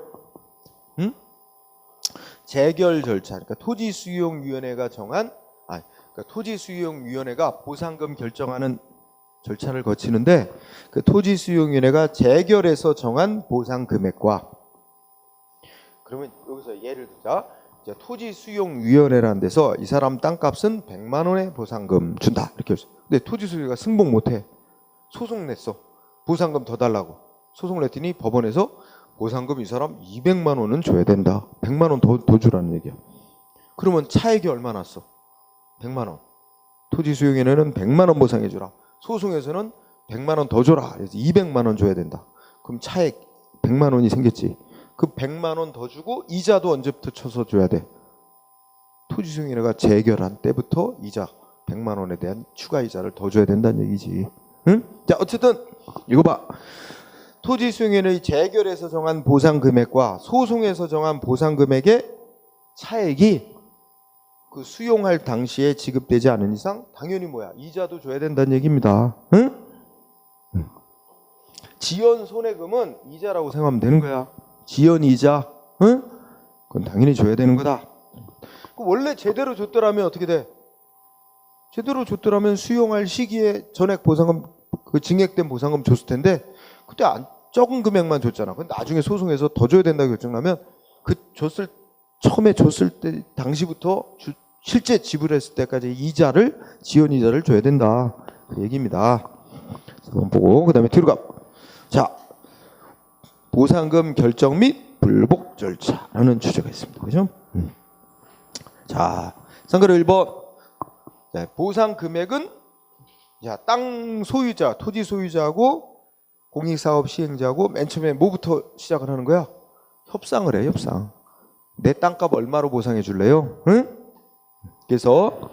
재결 절차. 그러니까 토지수용위원회가 토지수용위원회가 보상금 결정하는 절차를 거치는데 그 토지수용위원회가 재결해서 정한 보상 금액과 그러면 여기서 예를 들자. 토지수용위원회라는 데서 이 사람 땅값은 100만 원의 보상금 준다 이렇게 했어. 근데 토지수용위가 승복 못해. 소송 냈어. 보상금 더 달라고. 소송 냈더니 법원에서 보상금 이 사람 200만 원은 줘야 된다. 100만 원 더 주라는 얘기야. 그러면 차액이 얼마 났어? 100만 원. 토지수용위원회는 100만 원 보상해 주라. 소송에서는 100만 원 더 줘라. 그래서 200만 원 줘야 된다. 그럼 차액 100만 원이 생겼지. 그 100만 원 더 주고 이자도 언제부터 쳐서 줘야 돼? 토지수용인회가 재결한 때부터 이자 100만 원에 대한 추가 이자를 더 줘야 된다는 얘기지. 응? 자, 어쨌든 이거 봐. 토지수용인의 재결에서 정한 보상 금액과 소송에서 정한 보상 금액의 차액이 그 수용할 당시에 지급되지 않은 이상 당연히 뭐야? 이자도 줘야 된다는 얘기입니다. 응? 지연 손해금은 이자라고 생각하면 되는 거야. 지연 이자, 응? 그건 당연히 줘야 되는 거다. 원래 제대로 줬더라면 어떻게 돼? 제대로 줬더라면 수용할 시기에 전액 보상금, 그 증액된 보상금 줬을 텐데 그때 적은 금액만 줬잖아. 근데 나중에 소송에서 더 줘야 된다고 결정나면 그 처음에 줬을 때 당시부터 실제 지불했을 때까지 이자를 지연 이자를 줘야 된다. 그 얘기입니다. 한번 보고 그다음에 뒤로 가. 자, 보상금 결정 및 불복 절차라는 주제가 있습니다. 그죠? 자, 상가로 1번. 자, 보상 금액은 자, 땅 소유자, 토지 소유자하고 공익사업 시행자하고 맨 처음에 뭐부터 시작을 하는 거야? 협상을 해, 협상. 내 땅값 얼마로 보상해 줄래요? 응? 그래서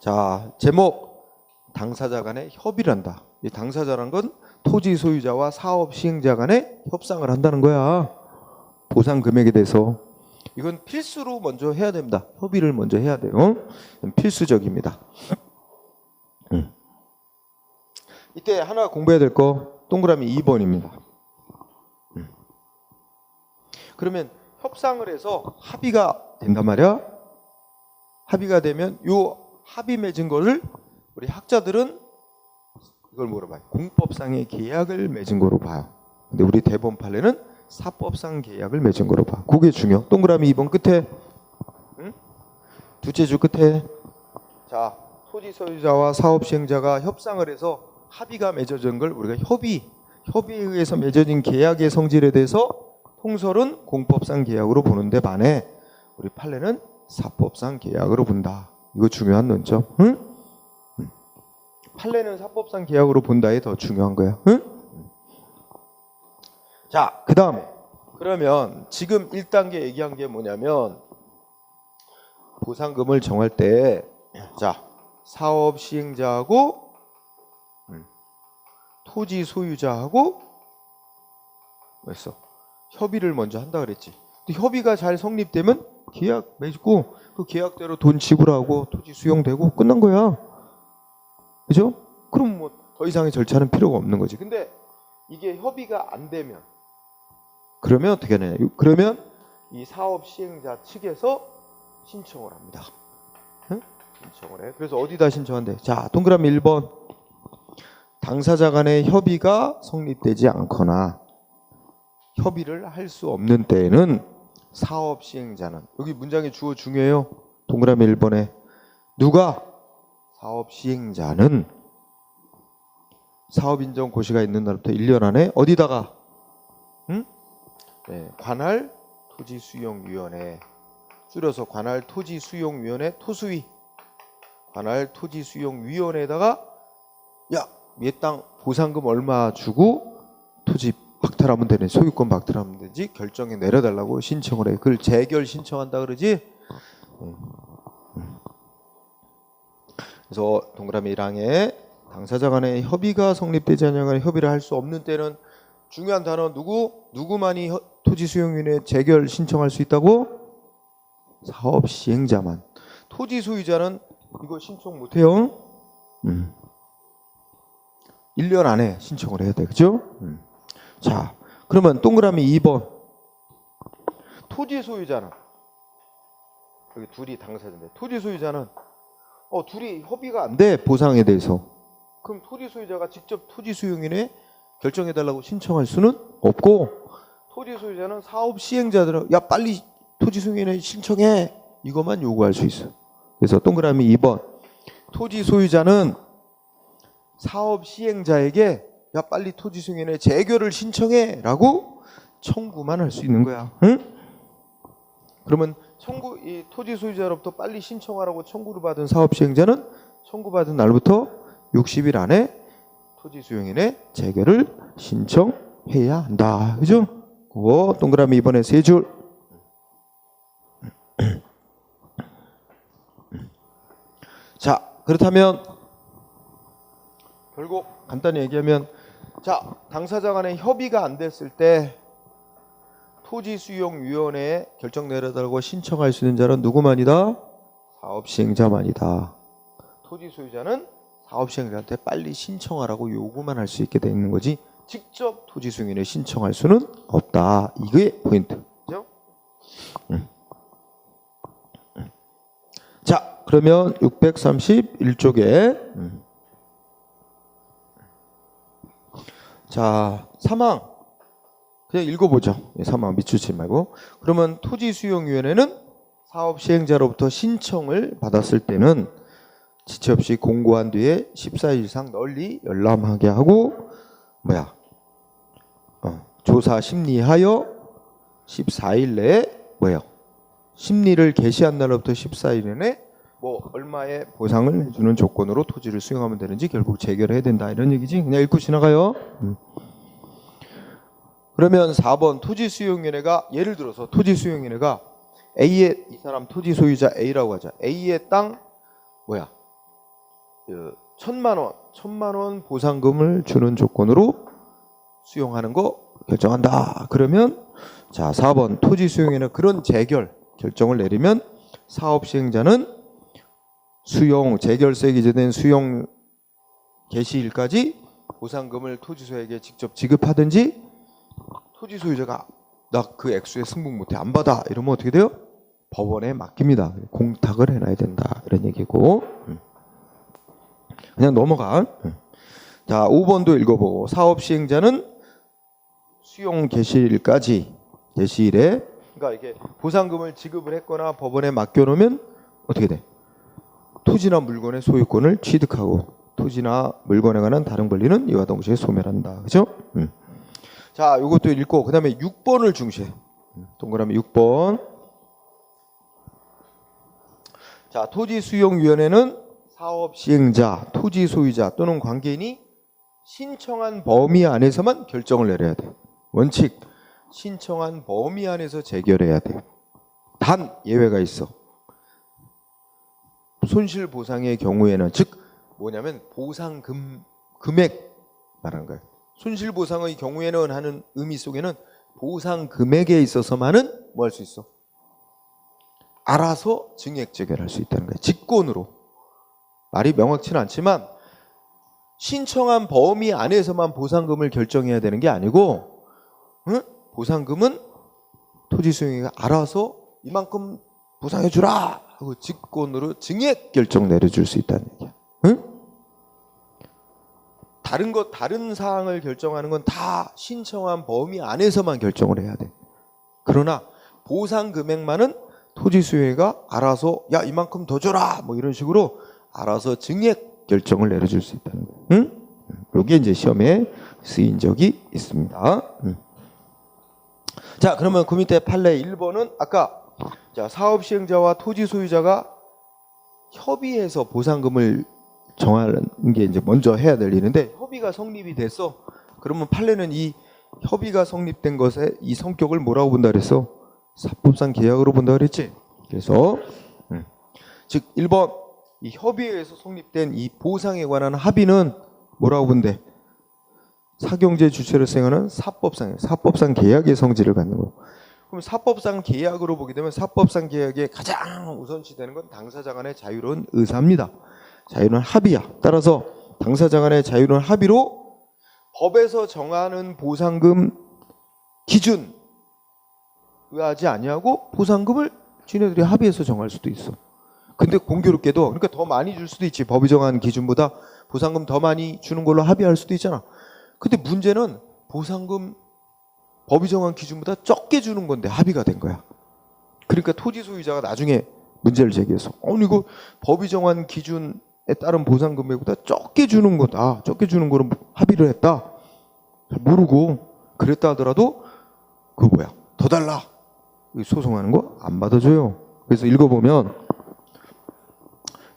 자, 제목 당사자 간에 협의를 한다. 이 당사자란 건 토지 소유자와 사업 시행자 간에 협상을 한다는 거야. 보상 금액에 대해서. 이건 필수로 먼저 해야 됩니다. 협의를 먼저 해야 돼요. 필수적입니다. 이때 하나 공부해야 될 거 동그라미 2번입니다. 그러면 협상을 해서 합의가 된단 말이야. 합의가 되면 요 합의 맺은 거를 우리 학자들은 이걸 뭐로 봐요? 공법상의 계약을 맺은 거로 봐요. 근데 우리 대법원 판례는 사법상 계약을 맺은 거로 봐. 그게 중요. 동그라미 2번 끝에, 응? 둘째 줄 끝에. 자, 토지 소유자와 사업 시행자가 협상을 해서 합의가 맺어진 걸 우리가 협의에 의해서 맺어진 계약의 성질에 대해서 통설은 공법상 계약으로 보는데 반해 우리 판례는 사법상 계약으로 본다. 이거 중요한 논점. 응? 판례는 사법상 계약으로 본다에 더 중요한 거야. 응? 자, 그 다음에 그러면 지금 1단계 얘기한 게 뭐냐면 보상금을 정할 때 자, 사업 시행자하고 토지 소유자하고 뭐했어? 협의를 먼저 한다 그랬지. 근데 협의가 잘 성립되면 계약 맺고 그 계약대로 돈 지불하고 토지 수용되고 끝난 거야. 그죠? 그럼 뭐 더 이상의 절차는 필요가 없는 거지. 근데 이게 협의가 안 되면 그러면 어떻게 하냐? 그러면 이 사업 시행자 측에서 신청을 합니다. 응? 신청을 해. 그래서 어디다 신청한대? 자, 동그라미 1번. 당사자 간의 협의가 성립되지 않거나 협의를 할 수 없는 때에는 사업 시행자는 여기 문장의 주어 중요해요. 동그라미 1번에 누가 사업 시행자는 사업 인정 고시가 있는 날부터 1년 안에 어디다가 네, 관할 토지수용위원회 줄여서 관할 토지수용위원회 토수위 관할 토지수용위원회에다가 야, 얘 땅 보상금 얼마 주고 토지 박탈하면 되네. 소유권 박탈하면 되지. 결정에 내려달라고 신청을 해. 그걸 재결 신청한다 그러지. 그래서 동그라미 1항에 당사자 간의 협의가 성립되지 않으면 협의를 할 수 없는 때는 중요한 단어 누구만이 토지수용위원회 재결 신청할 수 있다고? 사업 시행자만. 토지 소유자는 이거 신청 못해요. 1년 안에 신청을 해야 돼. 그죠? 자, 그러면 동그라미 2번. 토지 소유자는 여기 둘이 당사자인데 토지 소유자는 둘이 협의가 안 돼. 보상에 대해서. 그럼 토지 소유자가 직접 토지 수용인에 결정해달라고 신청할 수는 없고 토지 소유자는 사업 시행자들은 야 빨리 토지 수용인에 신청해 이것만 요구할 수 있어. 그래서 동그라미 2번 토지 소유자는 사업 시행자에게 야 빨리 토지 수용인에 재결을 신청해 라고 청구만 할 수 있는 거야. 응? 그러면 이 토지 소유자로부터 빨리 신청하라고 청구를 받은 사업 시행자는 청구받은 날부터 60일 안에 토지 수용인의 재결을 신청해야 한다. 그죠? 그거 동그라미 이번에 3줄. 자, 그렇다면 결국 간단히 얘기하면, 자, 당사자 간에 협의가 안 됐을 때 토지수용위원회에 결정 내려달라고 신청할 수 있는 자는 누구만이다? 사업시행자만이다. 토지소유자는 사업시행자한테 빨리 신청하라고 요구만 할 수 있게 돼 있는 거지, 직접 토지수용인에 신청할 수는 없다. 이게 포인트. 그죠? 자, 그러면 631쪽에 자, 사망 그냥 읽어보죠. 사망 밑줄치 말고. 그러면 토지수용위원회는 사업시행자로부터 신청을 받았을 때는 지체 없이 공고한 뒤에 14일 이상 널리 열람하게 하고 조사 심리하여 14일 내에 심리를 개시한 날로부터 14일 내에 얼마의 보상을 해주는 조건으로 토지를 수용하면 되는지 결국 재결해야 된다, 이런 얘기지. 그냥 읽고 지나가요. 그러면 4번 토지수용위원회가, 예를 들어서 토지수용위원회가 A의, 이 사람 토지 소유자 A라고 하자. A의 땅 1,000만 원 보상금을 주는 조건으로 수용하는 거 결정한다. 그러면 자, 4번 토지수용위원회는 그런 재결 결정을 내리면 사업시행자는 수용 재결세 기재된 수용 개시일까지 보상금을 토지소유에게 직접 지급하든지, 토지소유자가 나 그 액수에 승복 못해 안 받아 이러면 어떻게 돼요? 법원에 맡깁니다. 공탁을 해놔야 된다, 이런 얘기고. 그냥 넘어가. 자, 5번도 읽어보고. 사업시행자는 수용 개시일까지, 개시일에, 그러니까 이게 보상금을 지급을 했거나 법원에 맡겨놓으면 어떻게 돼? 토지나 물건의 소유권을 취득하고 토지나 물건에 관한 다른 권리는 이와 동시에 소멸한다. 그죠? 자, 이것도 읽고 그 다음에 6번을 중시해. 동그라미 6번. 자, 토지수용위원회는 사업시행자, 토지소유자 또는 관계인이 신청한 범위 안에서만 결정을 내려야 돼. 원칙, 신청한 범위 안에서 재결해야 돼. 단 예외가 있어. 손실보상의 경우에는, 즉 뭐냐면 보상 금액 말하는 거예요. 손실보상의 경우에는 하는 의미 속에는 보상 금액에 있어서만은 뭐 할 수 있어? 알아서 증액 재결할 수 있다는 거예요. 직권으로. 말이 명확치는 않지만 신청한 범위 안에서만 보상금을 결정해야 되는 게 아니고, 보상금은 토지수용위가 알아서 이만큼 보상해주라 하고 직권으로 증액 결정 내려줄 수 있다는 얘기야. 다른 사항을 결정하는 건 다 신청한 범위 안에서만 결정을 해야 돼. 그러나 보상 금액만은 토지수용위가 알아서 야 이만큼 더 줘라 뭐 이런 식으로 알아서 증액 결정을 내려줄 수 있다는 거예요. 이게 이제 시험에 쓰인 적이 있습니다. 자, 그러면 그 밑에 판례 1번은 아까 자, 사업시행자와 토지소유자가 협의해서 보상금을 정하는 게 이제 먼저 해야 될 일인데, 협의가 성립이 됐어. 그러면 판례는 이 협의가 성립된 것의 이 성격을 뭐라고 본다 그랬어? 사법상 계약으로 본다 그랬지. 그래서 즉 1번 이 협의에서 성립된 이 보상에 관한 합의는 뭐라고 본대? 사경제 주체로 수행하는 사법상 계약의 성질을 갖는 거. 그럼 사법상 계약으로 보게 되면 사법상 계약의 가장 우선시 되는 건 당사자 간의 자유로운 의사입니다. 자유로운 합의야. 따라서 당사자 간의 자유로운 합의로 법에서 정하는 보상금 기준 의하지 아니하고 보상금을 지네들이 합의해서 정할 수도 있어. 근데 공교롭게도 그러니까 더 많이 줄 수도 있지. 법이 정한 기준보다 보상금 더 많이 주는 걸로 합의할 수도 있잖아. 근데 문제는 보상금 법이 정한 기준보다 적게 주는 건데 합의가 된 거야. 그러니까 토지 소유자가 나중에 문제를 제기해서 이거 법이 정한 기준에 따른 보상 금액보다 적게 주는 거다. 적게 주는 거로 합의를 했다. 모르고 그랬다 하더라도 그거 뭐야? 더 달라. 소송하는 거 안 받아줘요. 그래서 읽어보면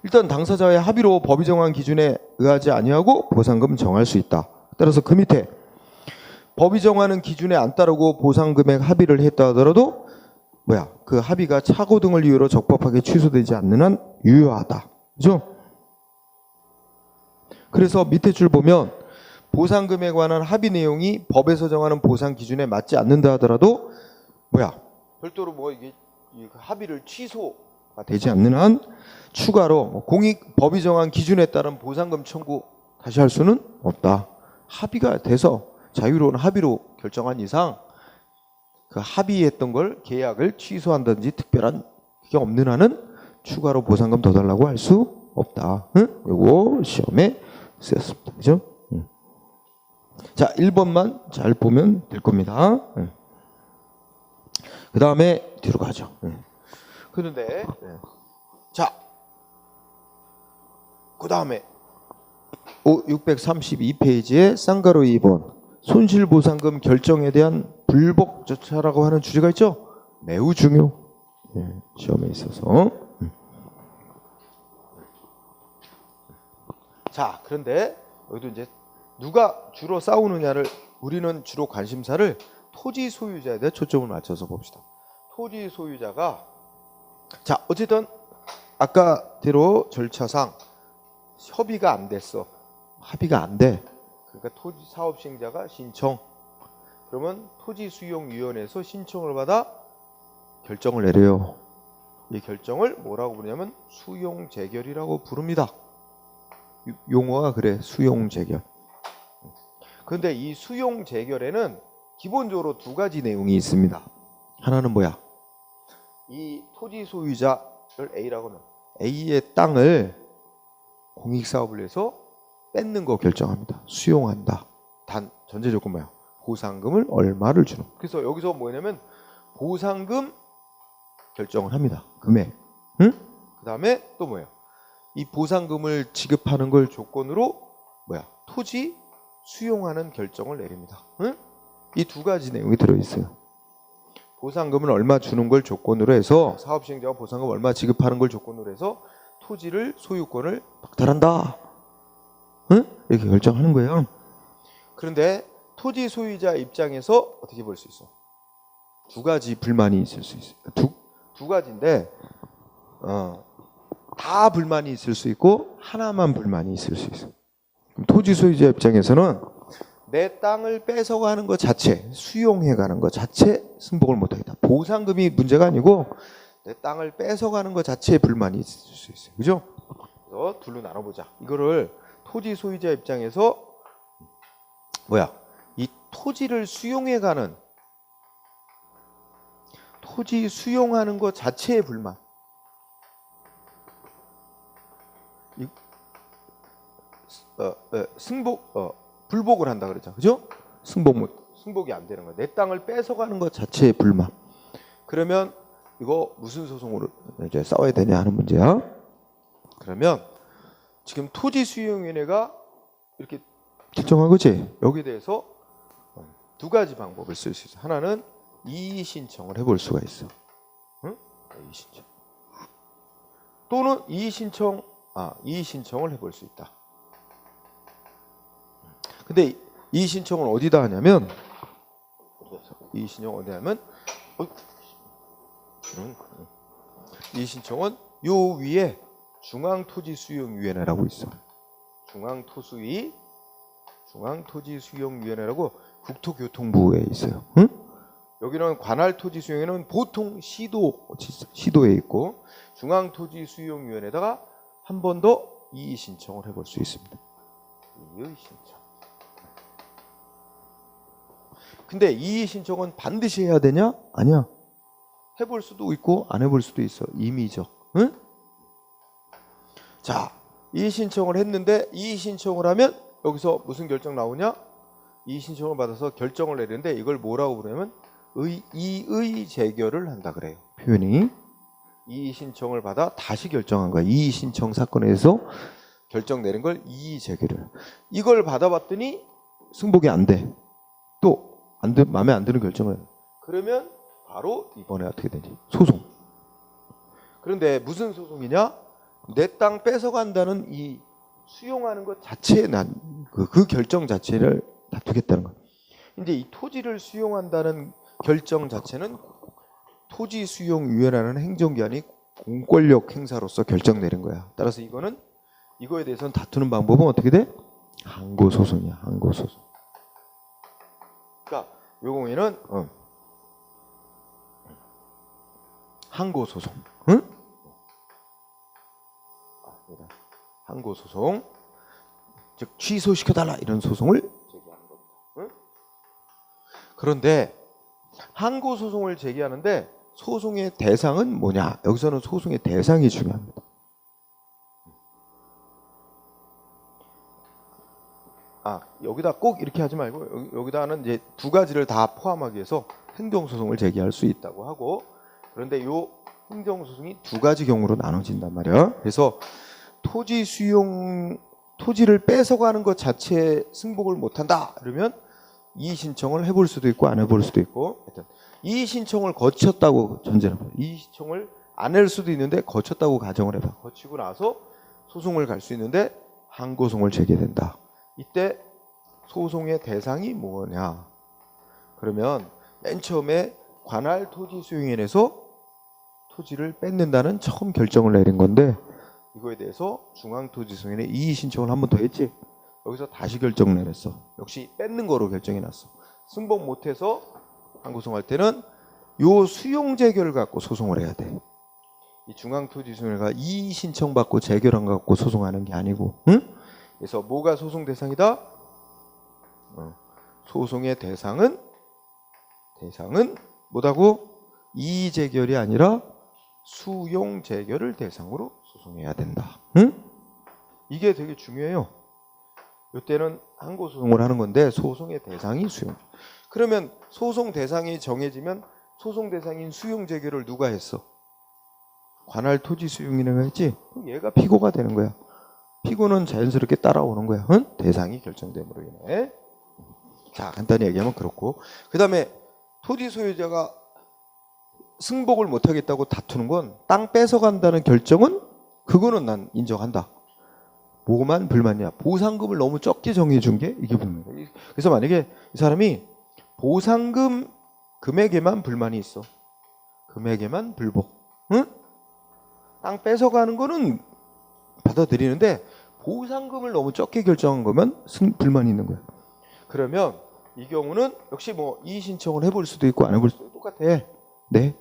일단 당사자의 합의로 법이 정한 기준에 의하지 아니하고 보상금 정할 수 있다. 따라서 그 밑에 법이 정하는 기준에 안 따르고 보상금액 합의를 했다 하더라도 그 합의가 착오 등을 이유로 적법하게 취소되지 않는 한 유효하다. 그죠? 그래서 밑에 줄 보면 보상금에 관한 합의 내용이 법에서 정하는 보상 기준에 맞지 않는다 하더라도 별도로 이게 합의를 취소가 되지 않는 한 추가로 법이 정한 기준에 따른 보상금 청구 다시 할 수는 없다. 합의가 돼서 자유로운 합의로 결정한 이상 그 합의했던 걸 계약을 취소한다든지 특별한 게 없는 한은 추가로 보상금 더 달라고 할 수 없다. 응? 요거 시험에 쓰였습니다. 그죠? 자, 1번만 잘 보면 될 겁니다. 그 다음에 뒤로 가죠. 그런데 자, 그 다음에 632페이지에 쌍가로 2번 손실보상금 결정에 대한 불복 절차라고 하는 주제가 있죠. 매우 중요. 시험에 있어서. 자, 그런데 여기도 이제 누가 주로 싸우느냐를 우리는 주로 관심사를 토지 소유자에 대해 초점을 맞춰서 봅시다. 토지 소유자가 자, 어쨌든 아까대로 절차상 협의가 안 됐어. 합의가 안 돼. 그러니까 토지 사업 시행자가 신청. 그러면 토지수용위원회에서 신청을 받아 결정을 내려요. 이 결정을 뭐라고 부르냐면 수용재결이라고 부릅니다. 용어가 그래. 수용재결. 그런데 이 수용재결에는 기본적으로 두 가지 내용이 있습니다. 하나는 이 토지 소유자를 A라고 하면 A의 땅을 공익사업을 해서 뺏는 거 결정합니다. 수용한다. 단 전제 조건 보상금을 얼마를 주는. 그래서 여기서 뭐냐면 보상금 결정을 합니다. 금액. 응? 그 다음에 또 이 보상금을 지급하는 걸 조건으로 토지 수용하는 결정을 내립니다. 응? 이 두 가지 내용이 들어있어요. 보상금을 얼마 주는 걸 조건으로 해서 사업시행자가 보상금 얼마 지급하는 걸 조건으로 해서 토지를 소유권을 박탈한다. 응? 이렇게 결정하는 거예요. 그런데 토지 소유자 입장에서 어떻게 볼 수 있어? 두 가지 불만이 있을 수 있어요. 두 가지인데 다 불만이 있을 수 있고 하나만 불만이 있을 수 있어요. 토지 소유자 입장에서는 내 땅을 뺏어가는 것 자체, 수용해가는 것 자체 승복을 못하겠다. 보상금이 문제가 아니고 내 땅을 뺏어가는 것 자체에 불만이 있을 수 있어요. 그죠? 그래서 둘로 나눠보자. 이거를 토지 소유자 입장에서 이 토지를 수용해가는 토지 수용하는 것 자체의 불만. 불복을 한다 그랬죠. 그죠? 승복이 안 되는 거야. 내 땅을 뺏어가는 것 자체의 불만. 그러면 이거 무슨 소송으로 이제 싸워야 되냐 하는 문제야. 그러면 지금 토지수용위원회가 이렇게 결정한 거지. 여기에 대해서 두 가지 방법을 쓸 수 있어. 하나는 이의 신청을 해볼 수가 있어. 응? 이의 신청. 또는 이의 신청을 해볼 수 있다. 근데 이의 신청을 어디다 하냐면 이의 신청은 이의 신청은 요 위에 중앙토지수용위원회라고 있어. 중앙토지수용위원회라고 국토교통부에 있어요. 응? 여기는 관할토지수용회는 보통 시도에 있고 중앙토지수용위원회에다가 한 번 더 이의 신청을 해볼 수 있습니다. 이의 신청. 근데 이의 신청은 반드시 해야 되냐? 아니야. 해볼 수도 있고 안 해볼 수도 있어. 임의적. 응? 자, 이의 신청을 했는데 이의 신청을 하면 여기서 무슨 결정 나오냐? 이의 신청을 받아서 결정을 내리는데 이걸 뭐라고 부르냐면 이의 재결을 한다 그래요. 표현이. 이의 신청을 받아 다시 결정한 거야. 이의 신청 사건에서 결정 내린 걸 이의 재결을. 이걸 받아봤더니 승복이 안 돼. 또 마음에 안 드는 결정을. 그러면 바로 이번에 어떻게 되지? 소송. 그런데 무슨 소송이냐? 내 땅 뺏어간다는 이 수용하는 것 자체에 난 그 결정 자체를 다투겠다는 거예요. 근데 이 토지를 수용한다는 결정 자체는 토지 수용 유예라는 행정기관이 공권력 행사로서 결정 내린 거야. 따라서 이거에 대해서는 다투는 방법은 어떻게 돼? 항고 소송이야. 항고 소송. 그러니까 요 경우에는 항고 소송. 응? 항고 소송. 즉 취소시켜 달라 이런 소송을 제기하는 겁니다. 응? 그런데 항고 소송을 제기하는데 소송의 대상은 뭐냐? 여기서는 소송의 대상이 중요합니다. 여기다 꼭 이렇게 하지 말고 여기다는 이제 두 가지를 다 포함하기 위해서 행정소송을 제기할 수 있다고 하고, 그런데 요 행정소송이 두 가지 경우로 나눠진단 말이야. 그래서 토지를 뺏어가는 것 자체에 승복을 못한다 그러면 이의 신청을 해볼 수도 있고 안 해볼 수도 있고, 하여튼 이의 신청을 거쳤다고 전제를 해봐. 이의 신청을 안 할 수도 있는데 거쳤다고 가정을 해봐. 거치고 나서 소송을 갈 수 있는데 항고소송을 제기된다. 이때 소송의 대상이 뭐냐? 그러면 맨 처음에 관할 토지 수용인에서 토지를 뺏는다는 처음 결정을 내린 건데, 이거에 대해서 중앙토지수용인에 이의 신청을 한 번 더 했지. 여기서 다시 결정 내렸어. 역시 뺏는 거로 결정이 났어. 승복 못해서 항고소송할 때는 요 수용재결 갖고 소송을 해야 돼. 이 중앙토지수용회가 이의 신청 받고 재결한 거 갖고 소송하는 게 아니고, 응? 그래서 뭐가 소송 대상이다? 소송의 대상은 뭐다고? 이의 재결이 아니라 수용 재결을 대상으로 소송해야 된다. 응? 이게 되게 중요해요. 이때는 항고 소송을 하는 건데 소송의 대상이 수용. 그러면 소송 대상이 정해지면 소송 대상인 수용 재결을 누가 했어? 관할 토지 수용인회가 했지. 얘가 피고가 되는 거야. 피고는 자연스럽게 따라오는 거야. 응? 대상이 결정됨으로 인해. 자, 간단히 얘기하면 그렇고, 그 다음에 토지 소유자가 승복을 못하겠다고 다투는 건 땅 뺏어간다는 결정은 그거는 난 인정한다. 뭐만 불만이야? 보상금을 너무 적게 정해준 게 이게 불만이야. 그래서 만약에 이 사람이 보상금 금액에만 불만이 있어. 금액에만 불복. 응? 땅 뺏어가는 거는 받아들이는데 보상금을 너무 적게 결정한 거면 불만이 있는 거야. 그러면 이 경우는 역시 뭐 이의 신청을 해볼 수도 있고 안 해볼 수도 있고 똑같아. 네.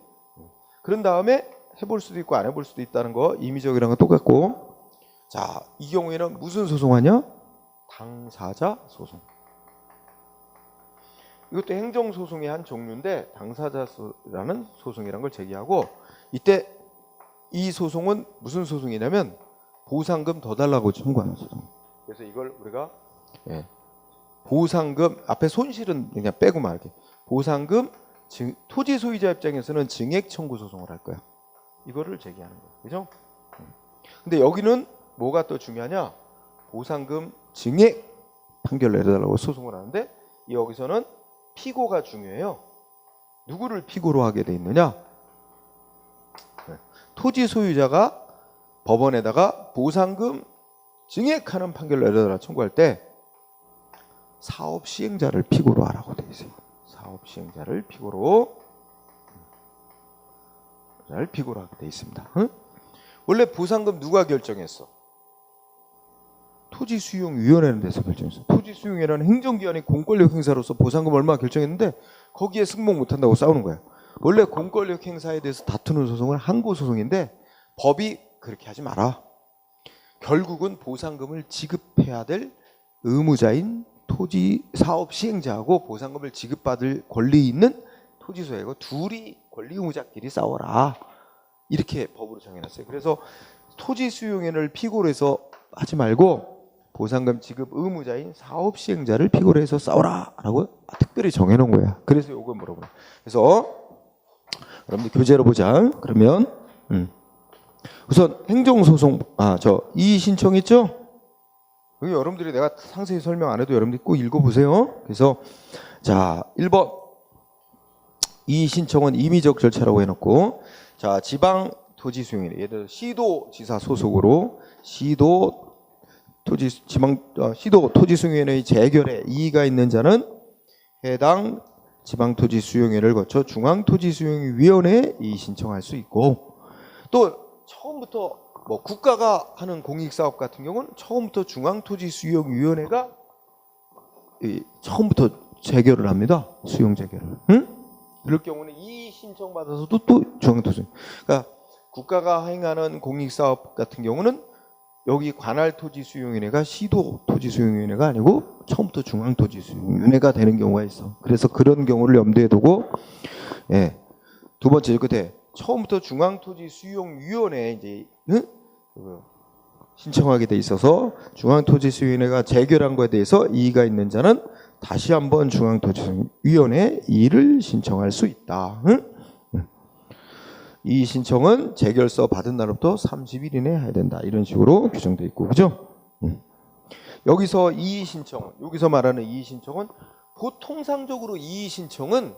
그런 다음에 해볼 수도 있고 안 해볼 수도 있다는 거, 임의적이랑 건 똑같고. 자, 이 경우에는 무슨 소송하냐? 당사자 소송. 이것도 행정소송의 한 종류인데 당사자라는 소송이라는 걸 제기하고, 이때 이 소송은 무슨 소송이냐면 보상금 더 달라고 청구하는 소송. 그래서 이걸 우리가 보상금 앞에 손실은 그냥 빼고 말게. 보상금 토지 소유자 입장에서는 증액 청구 소송을 할 거야. 이거를 제기하는 거야. 그죠? 근데 여기는 뭐가 또 중요하냐? 보상금 증액 판결 내려달라고 소송을 하는데 여기서는 피고가 중요해요. 누구를 피고로 하게 돼 있느냐? 토지 소유자가 법원에다가 보상금 증액하는 판결을 내려달라 청구할 때 사업 시행자를 피고로 하라고 돼 있어요. 사업 시행자를 피고로 하게 돼 있습니다. 응? 원래 보상금 누가 결정했어? 토지수용위원회라는 데서 결정했어. 토지수용이라는 행정기관의 공권력 행사로서 보상금 얼마 결정했는데 거기에 승복 못한다고 싸우는 거야. 원래 공권력 행사에 대해서 다투는 소송은 항고소송인데 법이 그렇게 하지 마라. 결국은 보상금을 지급해야 될 의무자인 토지 사업 시행자하고 보상금을 지급받을 권리 있는 토지소유자고 둘이 권리 의무자끼리 싸워라. 이렇게 법으로 정해놨어요. 그래서 토지수용인을 피고로 해서 하지 말고 보상금 지급 의무자인 사업 시행자를 피고로 해서 싸워라라고 특별히 정해놓은 거야. 그래서 요거 물어보네. 그래서 여러분들 교재로 보자. 그러면 우선 행정소송 이의 신청했죠? 여기 여러분들이 내가 상세히 설명 안 해도 여러분들이 꼭 읽어보세요. 그래서 자 1번 이의 신청은 임의적 절차라고 해놓고, 자 지방 토지 수용인회, 예를 들어 시도지사 소속으로 시도 토지 수용인회의 재결에 이의가 있는 자는 해당 지방토지 수용회를 거쳐 중앙토지수용위원회에 이의 신청할 수 있고, 또 처음부터 뭐 국가가 하는 공익사업 같은 경우는 처음부터 중앙토지수용위원회가 처음부터 재결을 합니다. 수용 재결을. 응? 그럴 경우는 이의 신청 받아서도 또 중앙토지. 그러니까 국가가 행하는 공익사업 같은 경우는 여기 관할토지수용위원회가 시도토지수용위원회가 아니고 처음부터 중앙토지수용위원회가 되는 경우가 있어. 그래서 그런 경우를 염두에 두고, 예, 두 번째 끝에 처음부터 중앙토지수용위원회에 이제 신청하게 돼 있어서 중앙토지수용위원회가 재결한 것에 대해서 이의가 있는 자는 다시 한번 중앙토지수용위원회에 이의를 신청할 수 있다. 응? 이 신청은 재결서 받은 날부터 30일 이내에 해야 된다. 이런 식으로 규정되어 있고, 그죠? 여기서 이의 신청, 여기서 말하는 이의 신청은 보통상적으로 이의 신청은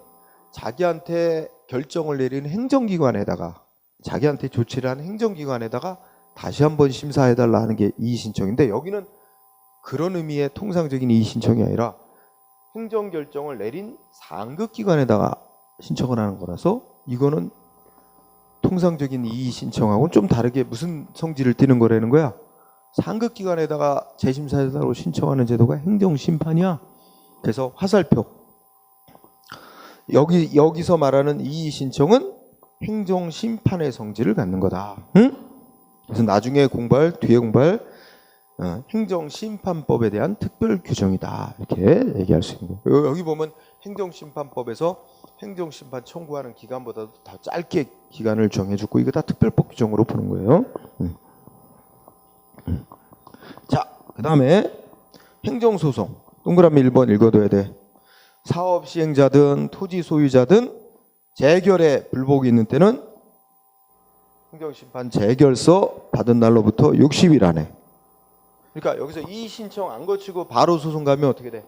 자기한테 결정을 내리는 행정기관에다가, 자기한테 조치를 한 행정기관에다가 다시 한번 심사해달라 하는 게 이의 신청인데, 여기는 그런 의미의 통상적인 이의 신청이 아니라 행정결정을 내린 상급기관에다가 신청을 하는 거라서 이거는 통상적인 이의 신청하고는 좀 다르게 무슨 성질을 띠는 거라는 거야? 상급기관에다가 재심사해달라고 신청하는 제도가 행정심판이야. 그래서 화살표. 여기서 말하는 이의 신청은 행정심판의 성질을 갖는 거다. 응? 그래서 나중에 공부할, 뒤에 공부할 행정심판법에 대한 특별 규정이다. 이렇게 얘기할 수 있는 거예요. 여기 보면 행정심판법에서 행정심판 청구하는 기간보다도 더 짧게 기간을 정해주고, 이거 다 특별법 규정으로 푸는 거예요. 자, 그 다음에 행정소송. 동그라미 1번 읽어둬야 돼. 사업시행자든 토지소유자든 재결에 불복이 있는 때는 행정심판 재결서 받은 날로부터 60일 안에. 그러니까 여기서 이의 신청 안 거치고 바로 소송 가면 어떻게 돼?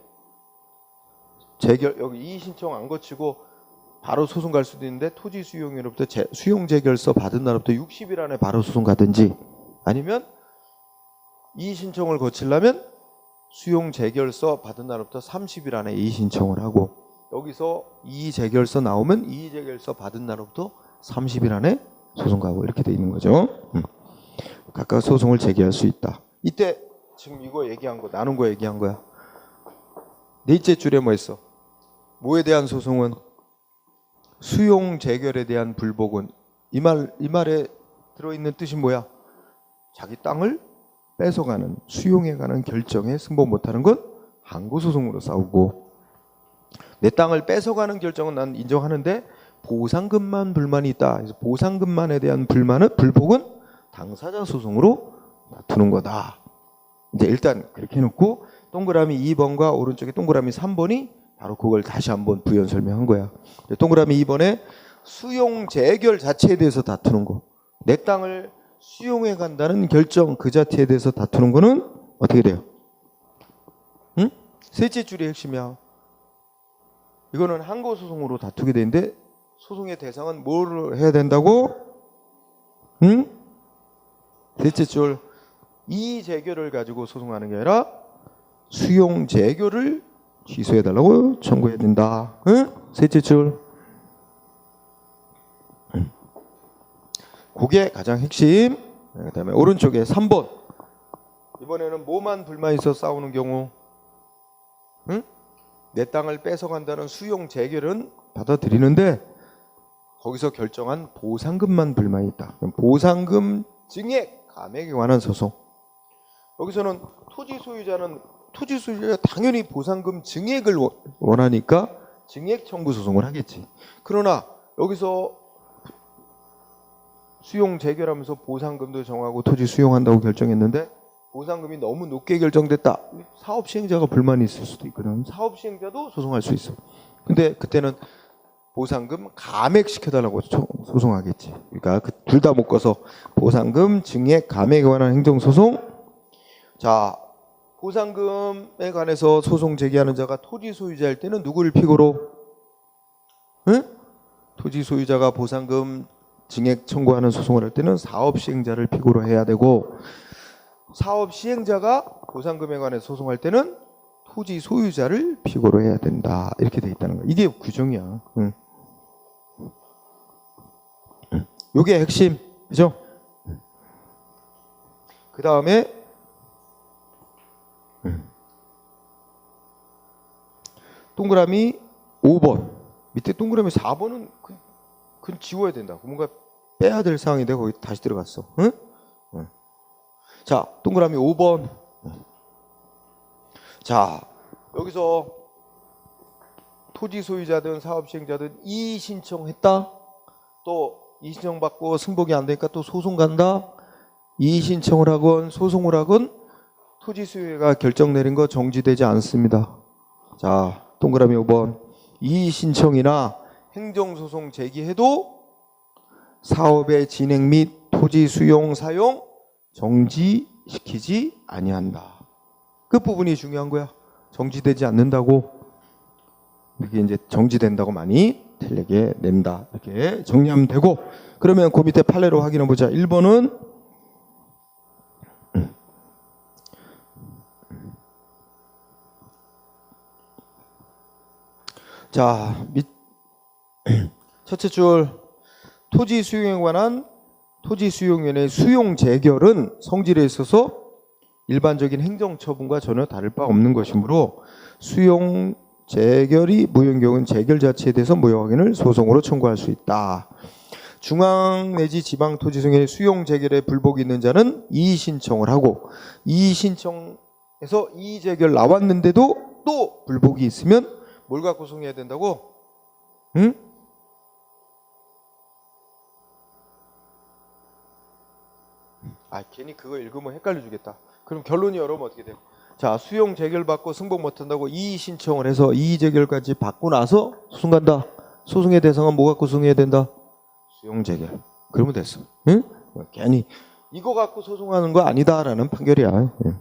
여기 이의 신청 안 거치고 바로 소송 갈 수도 있는데, 토지 수용위로부터 수용 재결서 받은 날부터 60일 안에 바로 소송 가든지, 아니면 이의 신청을 거치려면 수용 재결서 받은 날부터 30일 안에 이의 신청을 하고, 여기서 이의 재결서 나오면 이의 재결서 받은 날부터 30일 안에 소송 가고, 이렇게 돼 있는 거죠. 각각 소송을 제기할 수 있다. 이때 지금 이거 얘기한 거, 나눈 거 얘기한 거야. 넷째 줄에 뭐 했어? 뭐에 대한 소송은? 수용 재결에 대한 불복은, 이 말에 들어있는 뜻이 뭐야? 자기 땅을 뺏어가는, 수용해가는 결정에 승복 못하는 건 항고소송으로 싸우고, 내 땅을 뺏어가는 결정은 난 인정하는데 보상금만 불만이 있다. 그래서 보상금만에 대한 불복은 당사자 소송으로 다투는 거다. 이제 일단 그렇게 해놓고 동그라미 2번과 오른쪽에 동그라미 3번이 바로 그걸 다시 한번 부연 설명한 거야. 동그라미 2번에 수용 재결 자체에 대해서 다투는 거, 내 땅을 수용해 간다는 결정 그 자체에 대해서 다투는 거는 어떻게 돼요? 응? 셋째 줄이 핵심이야. 이거는 항고소송으로 다투게 되는데, 소송의 대상은 뭘 해야 된다고? 응? 셋째 줄, 이의 재결을 가지고 소송하는 게 아니라 수용 재결을 취소해달라고 청구해야 된다. 응? 셋째 줄. 그게 가장 핵심. 그 다음에 오른쪽에 3번. 이번에는 뭐만 불만이 있어 싸우는 경우? 응? 내 땅을 뺏어간다는 수용 재결은 받아들이는데 거기서 결정한 보상금만 불만이 있다. 보상금 증액 감액에 관한 소송. 여기서는 토지 소유자가 당연히 보상금 증액을 원하니까 증액 청구 소송을 하겠지. 그러나 여기서 수용 재결하면서 보상금도 정하고 토지 수용한다고 결정했는데 보상금이 너무 높게 결정됐다. 사업 시행자가 불만이 있을 수도 있거든. 사업 시행자도 소송할 수 있어. 근데 그때는 보상금 감액시켜달라고 소송하겠지. 그러니까 둘 다 묶어서 보상금 증액 감액에 관한 행정소송. 자, 보상금에 관해서 소송 제기하는 자가 토지 소유자일 때는 누구를 피고로? 응? 토지 소유자가 보상금 증액 청구하는 소송을 할 때는 사업 시행자를 피고로 해야 되고, 사업 시행자가 보상금에 관해 소송할 때는 토지 소유자를 피고로 해야 된다. 이렇게 돼 있다는 거야. 이게 규정이야. 요게 핵심, 그죠? 그 다음에 동그라미 5번 밑에 동그라미 4번은 그건 지워야 된다. 뭔가 빼야 될 상황인데 거기 다시 들어갔어. 응? 자, 동그라미 5번. 자, 여기서 토지 소유자든 사업 시행자든 이의 신청했다. 또 이의 신청 받고 승복이 안 되니까 또 소송 간다. 이의 신청을 하건 소송을 하건 토지 수요가 결정 내린 거 정지되지 않습니다. 자, 동그라미 5번. 이의 신청이나 행정소송 제기해도 사업의 진행 및 토지 수용 사용 정지시키지 아니한다. 그 부분이 중요한 거야. 정지되지 않는다고. 이게 이제 정지된다고 많이 틀리게 낸다. 이렇게 정리하면 되고, 그러면 그 밑에 판례로 확인해 보자. 1번은 자, 첫째 줄 토지 수용에 관한 토지수용위원회의 수용 재결은 성질에 있어서 일반적인 행정처분과 전혀 다를 바 없는 것이므로 수용 재결이 무효인 경우는 재결 자체에 대해서 무효 확인을 소송으로 청구할 수 있다. 중앙 내지 지방 토지수용의 수용 재결에 불복이 있는 자는 이의 신청을 하고, 이의 신청에서 이의 재결 나왔는데도 또 불복이 있으면 뭘 갖고 소송해야 된다고? 응? 아, 괜히 그거 읽으면 헷갈려 주겠다. 그럼 결론이 여러분 어떻게 돼요? 자, 수용 재결 받고 승복 못 한다고 이의 신청을 해서 이의 재결까지 받고 나서 소송 간다. 소송의 대상은 뭐 갖고 소송해야 된다? 수용 재결. 그러면 됐어. 응? 괜히 이거 갖고 소송하는 거 아니다라는 판결이야. 응.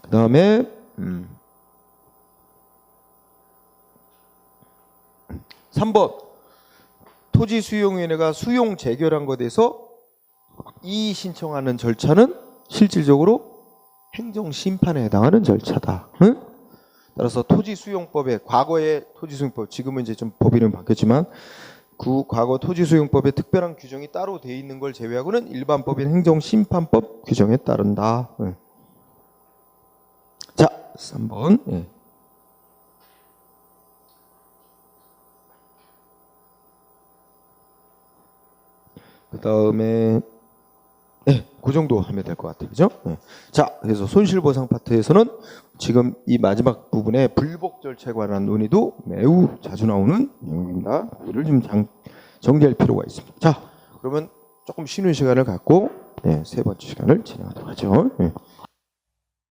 그다음에 3번 토지수용위원회가 수용 재결한 것에 대해서 이의 신청하는 절차는 실질적으로 행정심판에 해당하는 절차다. 응? 따라서 토지수용법의 과거의 토지수용법, 지금은 이제 좀 법 이름이 바뀌었지만 그 과거 토지수용법에 특별한 규정이 따로 돼 있는 걸 제외하고는 일반법인 행정심판법 규정에 따른다. 응. 자, 3번. 예. 그 다음에 네, 그 정도 하면 될 것 같아요. 그죠? 네. 자, 그래서 손실보상 파트에서는 지금 이 마지막 부분에 불복 절차에 관한 논의도 매우 자주 나오는 내용입니다. 이를 좀 정리할 필요가 있습니다. 자, 그러면 조금 쉬는 시간을 갖고 네, 세 번째 시간을 진행하도록 하죠. 네.